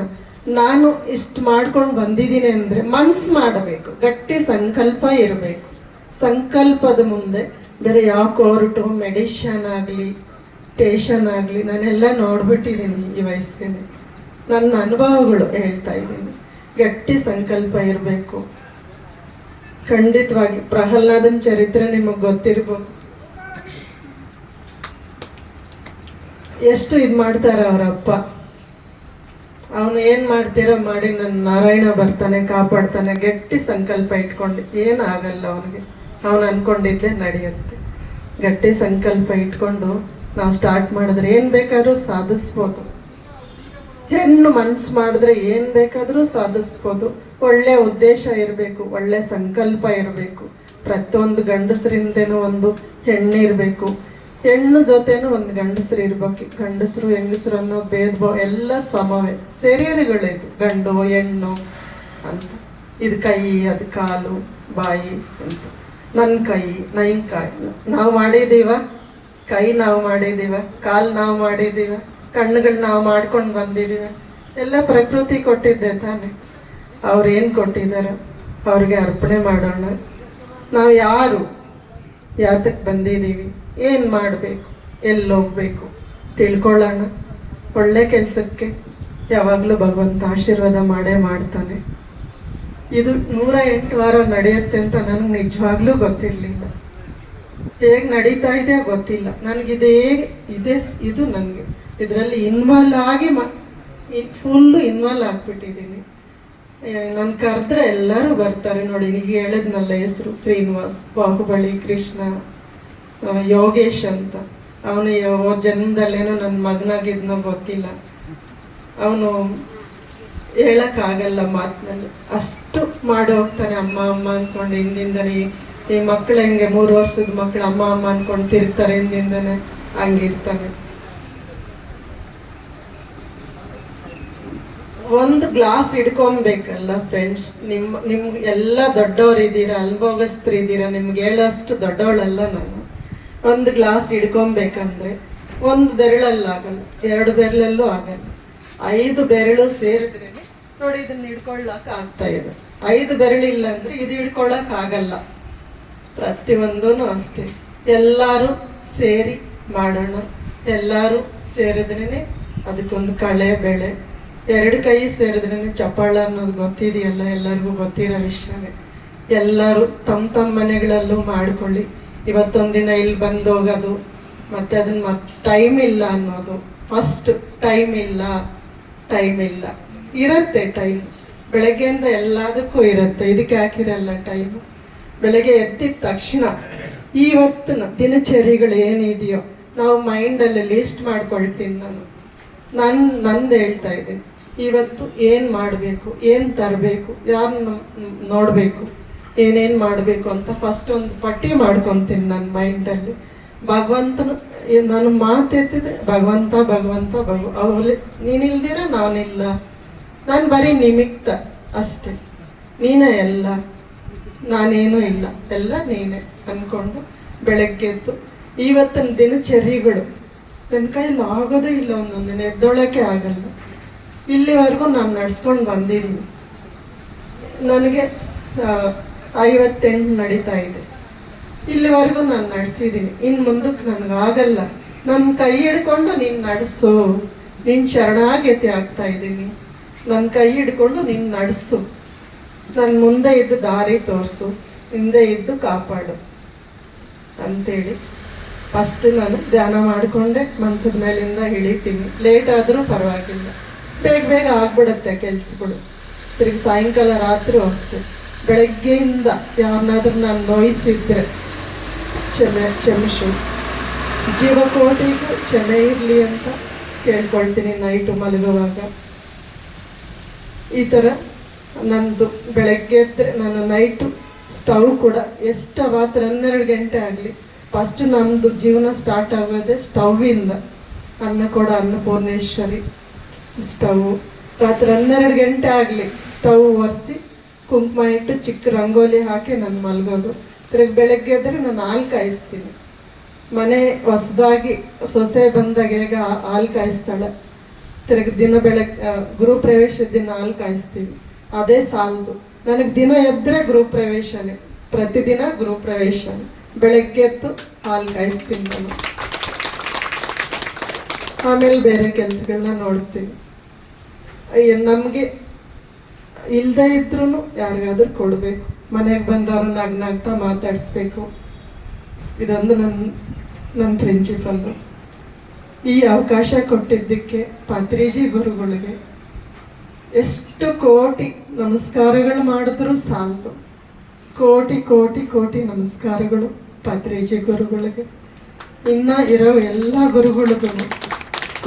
ನಾನು ಇಷ್ಟು ಮಾಡ್ಕೊಂಡು ಬಂದಿದ್ದೀನಿ ಅಂದರೆ ಮನ್ಸು ಮಾಡಬೇಕು, ಗಟ್ಟಿ ಸಂಕಲ್ಪ ಇರಬೇಕು. ಸಂಕಲ್ಪದ ಮುಂದೆ ಬೇರೆ ಯಾವ ಕೋರ್ಟು ಮೆಡಿಷನ್ ಆಗಲಿ ಟೇಷನ್ ಆಗಲಿ ನಾನೆಲ್ಲ ನೋಡ್ಬಿಟ್ಟಿದ್ದೀನಿ ಈ ವಯಸ್ಸಿಗೆ. ನನ್ನ ಅನುಭವಗಳು ಹೇಳ್ತಾ ಇದ್ದೀನಿ. ಗಟ್ಟಿ ಸಂಕಲ್ಪ ಇರಬೇಕು. ಖಂಡಿತವಾಗಿ ಪ್ರಹ್ಲಾದನ ಚರಿತ್ರೆ ನಿಮಗೆ ಗೊತ್ತಿರ್ಬೋದು. ಎಷ್ಟು ಇದು ಮಾಡ್ತಾರೆ ಅವರ ಅಪ್ಪ. ಅವನು ಏನು ಮಾಡ್ತೀರೋ ಮಾಡಿ, ನನ್ನ ನಾರಾಯಣ ಬರ್ತಾನೆ ಕಾಪಾಡ್ತಾನೆ. ಗಟ್ಟಿ ಸಂಕಲ್ಪ ಇಟ್ಕೊಂಡು ಏನಾಗಲ್ಲ ಅವನಿಗೆ. ಅವನು ಅನ್ಕೊಂಡಿದ್ದೆ ನಡೆಯುತ್ತೆ. ಗಟ್ಟಿ ಸಂಕಲ್ಪ ಇಟ್ಕೊಂಡು ನಾವು ಸ್ಟಾರ್ಟ್ ಮಾಡಿದ್ರೆ ಏನು ಬೇಕಾದ್ರೂ ಸಾಧಿಸ್ಬೋದು. ಹೆಣ್ಣು ಮನ್ಸು ಮಾಡಿದ್ರೆ ಏನು ಬೇಕಾದರೂ ಸಾಧಿಸ್ಬೋದು. ಒಳ್ಳೆ ಉದ್ದೇಶ ಇರಬೇಕು, ಒಳ್ಳೆ ಸಂಕಲ್ಪ ಇರಬೇಕು. ಪ್ರತಿಯೊಂದು ಗಂಡಸರಿಂದೇನೂ ಒಂದು ಹೆಣ್ಣು ಇರಬೇಕು, ಹೆಣ್ಣು ಜೊತೆನೂ ಒಂದು ಗಂಡಸರು ಇರ್ಬೇಕು. ಗಂಡಸರು ಹೆಂಗಸರು ಅನ್ನೋ ಭೇದ ಭಾವ ಎಲ್ಲ ಸಮವೇ. ಶರೀರಗಳಿದು ಗಂಡು ಹೆಣ್ಣು ಅಂತ. ಇದು ಕೈ, ಅದು ಕಾಲು, ಬಾಯಿ ಅಂತ. ನನ್ನ ಕೈ ನೈನ್ ಕಾಯಿ ನಾವು ಮಾಡಿದ್ದೀವ, ಕೈ ನಾವು ಮಾಡಿದ್ದೀವ, ಕಾಲು ನಾವು ಮಾಡಿದ್ದೀವ, ಕಣ್ಣುಗಳು ನಾವು ಮಾಡ್ಕೊಂಡು ಬಂದಿದ್ದೀವ. ಎಲ್ಲ ಪ್ರಕೃತಿ ಕೊಟ್ಟಿದ್ದೆ ತಾನೆ. ಅವ್ರು ಏನು ಕೊಟ್ಟಿದ್ದಾರೆ ಅವ್ರಿಗೆ ಅರ್ಪಣೆ ಮಾಡೋಣ. ನಾವು ಯಾರು, ಯಾತಕ್ಕೆ ಬಂದಿದ್ದೀವಿ, ಏನು ಮಾಡಬೇಕು, ಎಲ್ಲಿ ಹೋಗ್ಬೇಕು ತಿಳ್ಕೊಳ್ಳೋಣ. ಒಳ್ಳೆ ಕೆಲಸಕ್ಕೆ ಯಾವಾಗಲೂ ಭಗವಂತ ಆಶೀರ್ವಾದ ಮಾಡೇ ಮಾಡ್ತಾನೆ. ಇದು 108 ವಾರ ನಡೆಯುತ್ತೆ ಅಂತ ನನಗೆ ನಿಜವಾಗ್ಲೂ ಗೊತ್ತಿರಲಿಲ್ಲ. ಹೇಗೆ ನಡೀತಾ ಇದೆ ಗೊತ್ತಿಲ್ಲ ನನಗಿದೇ. ಇದು ನನಗೆ ಇದರಲ್ಲಿ ಇನ್ವಾಲ್ವ್ ಆಗಿ ಫುಲ್ಲು ಇನ್ವಾಲ್ವ್ ಆಗಿಬಿಟ್ಟಿದ್ದೀನಿ. ನಾನು ಕರೆದ್ರೆ ಎಲ್ಲರೂ ಬರ್ತಾರೆ ನೋಡಿ. ಈಗ ಹೇಳಿದ್ನಲ್ಲ ಹೆಸರು, ಶ್ರೀನಿವಾಸ್, ಬಾಹುಬಲಿ, ಕೃಷ್ಣ, ಯೋಗೇಶ್ ಅಂತ. ಅವನು ಜನ್ಮದಲ್ಲೇನೋ ನನ್ನ ಮಗನಾಗಿದ್ನೋ ಗೊತ್ತಿಲ್ಲ. ಅವನು ಹೇಳಕ್ಕಾಗಲ್ಲ ಮಾತಿನಲ್ಲಿ, ಅಷ್ಟು ಮಾಡಿ ಹೋಗ್ತಾನೆ. ಅಮ್ಮ ಅಮ್ಮ ಅಂದ್ಕೊಂಡು ಹಿಂದಿಂದನೇ. ಈ ಮಕ್ಕಳು ಹೆಂಗೆ 3 ವರ್ಷದ ಮಕ್ಕಳು ಅಮ್ಮ ಅಮ್ಮ ಅಂದ್ಕೊಂಡು ತಿರ್ತಾರೆ ಹಿಂದಿಂದನೇ, ಹಂಗಿರ್ತಾನೆ. ಒಂದು ಗ್ಲಾಸ್ ಹಿಡ್ಕೊಬೇಕಲ್ಲ ಫ್ರೆಂಡ್ಸ್. ನಿಮ್ಗೆ ಎಲ್ಲ ದೊಡ್ಡವರಿದ್ದೀರಾ, ಅನುಭವಸ್ಥರಿದ್ದೀರಾ, ನಿಮ್ಗೆ ಹೇಳೋಷ್ಟು ದೊಡ್ಡವಳಲ್ಲ ನಾನು. ಒಂದು ಗ್ಲಾಸ್ ಹಿಡ್ಕೊಬೇಕಂದ್ರೆ 1 ಬೆರಳಲ್ಲಾಗಲ್ಲ, 2 ಬೆರಳಲ್ಲೂ ಆಗಲ್ಲ. 5 ಬೆರಳು ಸೇರಿದ್ರೆ ನೋಡಿ ಇದನ್ನ ಹಿಡ್ಕೊಳ್ಳಕ್ ಆಗ್ತಾ ಇದೆ. 5 ಬೆರಳಿಲ್ಲ ಅಂದ್ರೆ ಇದು ಹಿಡ್ಕೊಳ್ಳಕ್ ಆಗಲ್ಲ. ಪ್ರತಿಯೊಂದೂ ಅಷ್ಟೇ. ಎಲ್ಲರೂ ಸೇರಿ ಮಾಡೋಣ. ಎಲ್ಲರೂ ಸೇರಿದ್ರೇನೆ ಅದಕ್ಕೊಂದು ಕಳೆ ಬೆಳೆ. 2 ಕೈ ಸೇರಿದ್ರೇನೆ ಚಪ್ಪಾಳ ಅನ್ನೋದು ಗೊತ್ತಿದೆಯಲ್ಲ, ಎಲ್ಲರಿಗೂ ಗೊತ್ತಿರೋ ವಿಷಯನೇ. ಎಲ್ಲರೂ ತಮ್ಮ ಮನೆಗಳಲ್ಲೂ ಮಾಡ್ಕೊಳ್ಳಿ. ಇವತ್ತೊಂದಿನ ಇಲ್ಲಿ ಬಂದು ಹೋಗೋದು, ಮತ್ತೆ ಅದನ್ನ ಟೈಮ್ ಇಲ್ಲ ಅನ್ನೋದು. ಫಸ್ಟ್ ಟೈಮ್ ಇಲ್ಲ ಇರತ್ತೆ. ಟೈಮ್ ಬೆಳಗ್ಗೆಯಿಂದ ಎಲ್ಲದಕ್ಕೂ ಇರುತ್ತೆ. ಇದಕ್ಕೆ ಹಾಕಿರಲ್ಲ ಟೈಮು. ಬೆಳಗ್ಗೆ ಎದ್ದಿದ ತಕ್ಷಣ ಇವತ್ತಿನ ದಿನಚರಿಗಳು ಏನಿದೆಯೋ ನಾವು ಮೈಂಡಲ್ಲಿ ಲೀಸ್ಟ್ ಮಾಡ್ಕೊಳ್ತೀನಿ. ನಂದು ಹೇಳ್ತಾ ಇದ್ದೀನಿ. ಇವತ್ತು ಏನು ಮಾಡಬೇಕು, ಏನು ತರಬೇಕು, ಯಾರನ್ನ ನೋಡಬೇಕು, ಏನೇನು ಮಾಡಬೇಕು ಅಂತ ಫಸ್ಟ್ ಒಂದು ಪಟ್ಟಿ ಮಾಡ್ಕೊತೀನಿ ನನ್ನ ಮೈಂಡಲ್ಲಿ. ಭಗವಂತನ ನಾನು ಮಾತೆತ್ತಿದ್ರೆ ಭಗವಂತ ಭಗವಂತ ಅವಳು ನೀನಿಲ್ದಿರ ನಾನಿಲ್ಲ, ನಾನು ಬರೀ ನಿಮಿತ್ತ ಅಷ್ಟೇ, ನೀನೇ ಎಲ್ಲ, ನಾನೇನೂ ಇಲ್ಲ, ಎಲ್ಲ ನೀನೇ ಅಂದ್ಕೊಂಡು ಬೆಳಗ್ಗೆ ಎದ್ದು ಇವತ್ತಿನ ದಿನಚರ್ಯಗಳು ನನ್ನ ಕೈಯಲ್ಲಿ ಆಗೋದೇ ಇಲ್ಲ, ಒಂದೊಂದಿನ ಎದ್ದೊಳಕ್ಕೆ ಆಗಲ್ಲ. ಇಲ್ಲಿವರೆಗೂ ನಾನು ನಡ್ಸ್ಕೊಂಡು ಬಂದಿದ್ದೀನಿ. ನನಗೆ 58 ನಡೀತಾ ಇದೆ. ಇಲ್ಲಿವರೆಗೂ ನಾನು ನಡೆಸಿದ್ದೀನಿ. ಇನ್ನು ಮುಂದಕ್ಕೆ ನನಗಾಗಲ್ಲ. ನನ್ನ ಕೈ ಹಿಡ್ಕೊಂಡು ನೀನು ನಡೆಸು, ನೀನು ಶರಣಾಗತಿ ಆಗ್ತಾ ಇದ್ದೀನಿ, ನನ್ನ ಕೈ ಹಿಡ್ಕೊಂಡು ನೀನು ನಡೆಸು, ನನ್ನ ಮುಂದೆ ಇದ್ದು ದಾರಿ ತೋರಿಸು, ಹಿಂದೆ ಇದ್ದು ಕಾಪಾಡು ಅಂತೇಳಿ ಫಸ್ಟ್ ನಾನು ಧ್ಯಾನ ಮಾಡಿಕೊಂಡೆ ಮನ್ಸದ ಮೇಲಿಂದ ಇಳಿತೀನಿ. ಲೇಟ್ ಆದರೂ ಪರವಾಗಿಲ್ಲ, ಬೇಗ ಬೇಗ ಆಗ್ಬಿಡುತ್ತೆ ಕೆಲ್ಸಗಳು. ತಿರುಗಿ ಸಾಯಂಕಾಲ ರಾತ್ರಿ ಅಷ್ಟೆ. ಬೆಳಗ್ಗೆಯಿಂದ ಯಾರನ್ನಾದ್ರೂ ನಾನು ನೋಯಿಸಿದ್ರೆ ಕ್ಷಮಿಸು, ಜೀವಕೋಟಿಗೂ ಕ್ಷಮೆ ಇರಲಿ ಅಂತ ಕೇಳ್ಕೊಳ್ತೀನಿ ನೈಟು ಮಲಗುವಾಗ. ಈ ಥರ ನಂದು ಬೆಳಗ್ಗೆ ಎದ್ದರೆ ನಾನು ನೈಟು ಸ್ಟವ್ ಕೂಡ ಎಷ್ಟು ರಾತ್ರಿ 12 ಗಂಟೆ ಆಗಲಿ, ಫಸ್ಟ್ ನಮ್ಮದು ಜೀವನ ಸ್ಟಾರ್ಟ್ ಆಗೋದೇ ಸ್ಟವ್ವಿಂದ. ಅನ್ನಪೂರ್ಣೇಶ್ವರಿ ಸ್ಟವ್. ರಾತ್ರಿ 12 ಗಂಟೆ ಆಗಲಿ ಸ್ಟವ್ ಒರೆಸಿ ಕುಂಕುಮ ಇಟ್ಟು ಚಿಕ್ಕ ರಂಗೋಲಿ ಹಾಕಿ ನಾನು ಮಲಗೋದು. ತಿರುಗಿ ಬೆಳಗ್ಗೆ ಎದ್ದರೆ ನಾನು ಹಾಲು ಕಾಯಿಸ್ತೀನಿ. ಮನೆ ಹೊಸದಾಗಿ ಸೊಸೆ ಬಂದಾಗ ಹೇಗ ಹಾಲು ಕಾಯಿಸ್ತಾಳೆ, ತಿರುಗಿ ದಿನ ಗೃಹ ಪ್ರವೇಶದ ದಿನ ಹಾಲು ಕಾಯಿಸ್ತೀವಿ. ಅದೇ ಸಾಲದು ನನಗೆ. ದಿನ ಎದ್ದರೆ ಗೃಹ ಪ್ರವೇಶನೇ, ಪ್ರತಿದಿನ ಗೃಹ ಪ್ರವೇಶ. ಬೆಳಗ್ಗೆ ಎದ್ದು ಹಾಲು ಕಾಯಿಸ್ತೀನಿ ನಾನು. ಆಮೇಲೆ ಬೇರೆ ಕೆಲಸಗಳನ್ನ ನೋಡ್ತೀನಿ. ನಮಗೆ ಇಲ್ಲದೆ ಇದ್ರೂ ಯಾರಿಗಾದ್ರೂ ಕೊಡಬೇಕು, ಮನೆಗೆ ಬಂದವ್ರನ್ನ ನಗ್ನಾಗ್ತಾ ಮಾತಾಡಿಸ್ಬೇಕು. ಇದೊಂದು ನನ್ನ ಪ್ರಿನ್ಸಿಪಲ್ಲು. ಈ ಅವಕಾಶ ಕೊಟ್ಟಿದ್ದಕ್ಕೆ ಪತ್ರಿಜಿ ಗುರುಗಳಿಗೆ ಎಷ್ಟು ಕೋಟಿ ನಮಸ್ಕಾರಗಳು ಮಾಡಿದ್ರು ಸಾಲದು. ಕೋಟಿ ಕೋಟಿ ಕೋಟಿ ನಮಸ್ಕಾರಗಳು ಪತ್ರಿಜಿ ಗುರುಗಳಿಗೆ. ಇನ್ನ ಇರೋ ಎಲ್ಲ ಗುರುಗಳಿಗೂ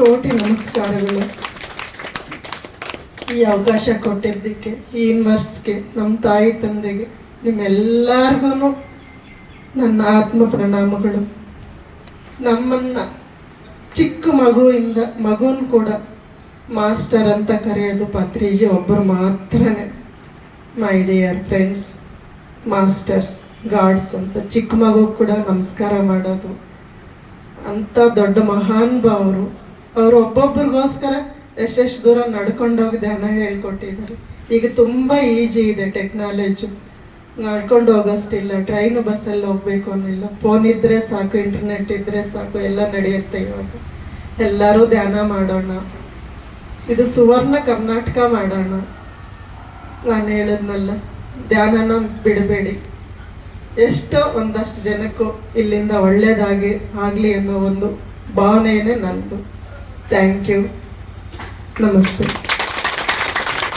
ಕೋಟಿ ನಮಸ್ಕಾರಗಳು. ಈ ಅವಕಾಶ ಕೊಟ್ಟಿದ್ದಕ್ಕೆ, ಈ ಯೂನಿವರ್ಸ್ಗೆ, ನಮ್ಮ ತಾಯಿ ತಂದೆಗೆ, ನಿಮ್ಮೆಲ್ಲರಿಗೂ ನನ್ನ ಆತ್ಮ ಪ್ರಣಾಮಗಳು. ನಮ್ಮನ್ನ ಚಿಕ್ಕ ಮಗುವಿಂದ ಮಗುನ್ ಕೂಡ ಮಾಸ್ಟರ್ ಅಂತ ಕರೆಯೋದು ಪತ್ರಿಜಿ ಒಬ್ಬರು ಮಾತ್ರನೇ. My dear friends, masters, gods ಅಂತ ಚಿಕ್ಕ ಮಗು ಕೂಡ ನಮಸ್ಕಾರ ಮಾಡೋದು. ಅಂತ ದೊಡ್ಡ ಮಹಾನ್ ಭಾವರು. ಅವರು ಒಬ್ಬೊಬ್ರಿಗೋಸ್ಕರ ಎಷ್ಟೆಷ್ಟು ದೂರ ನಡ್ಕೊಂಡೋಗಿ ಧ್ಯಾನ ಹೇಳ್ಕೊಟ್ಟಿದ್ದಾರೆ. ಈಗ ತುಂಬ ಈಜಿ ಇದೆ ಟೆಕ್ನಾಲಜಿ, ನಡ್ಕೊಂಡು ಹೋಗೋಷ್ಟಿಲ್ಲ. ಟ್ರೈನು ಬಸ್ಸಲ್ಲಿ ಹೋಗ್ಬೇಕು ಅನ್ನಿಲ್ಲ, ಫೋನ್ ಇದ್ರೆ ಸಾಕು, ಇಂಟರ್ನೆಟ್ ಇದ್ರೆ ಸಾಕು, ಎಲ್ಲ ನಡೆಯುತ್ತೆ. ಇವಾಗ ಎಲ್ಲರೂ ಧ್ಯಾನ ಮಾಡೋಣ. ಇದು ಸುವರ್ಣ ಕರ್ನಾಟಕ ಮಾಡೋಣ. ನಾನು ಹೇಳಿದ್ನಲ್ಲ, ಧ್ಯಾನನ ಬಿಡಬೇಡಿ. ಎಷ್ಟೋ ಒಂದಷ್ಟು ಜನಕ್ಕೂ ಇಲ್ಲಿಂದ ಒಳ್ಳೇದಾಗಲಿ ಅನ್ನೋ ಒಂದು ಭಾವನೆಯೇ ನಂದು. Thank you. ನಮಸ್ತೆ.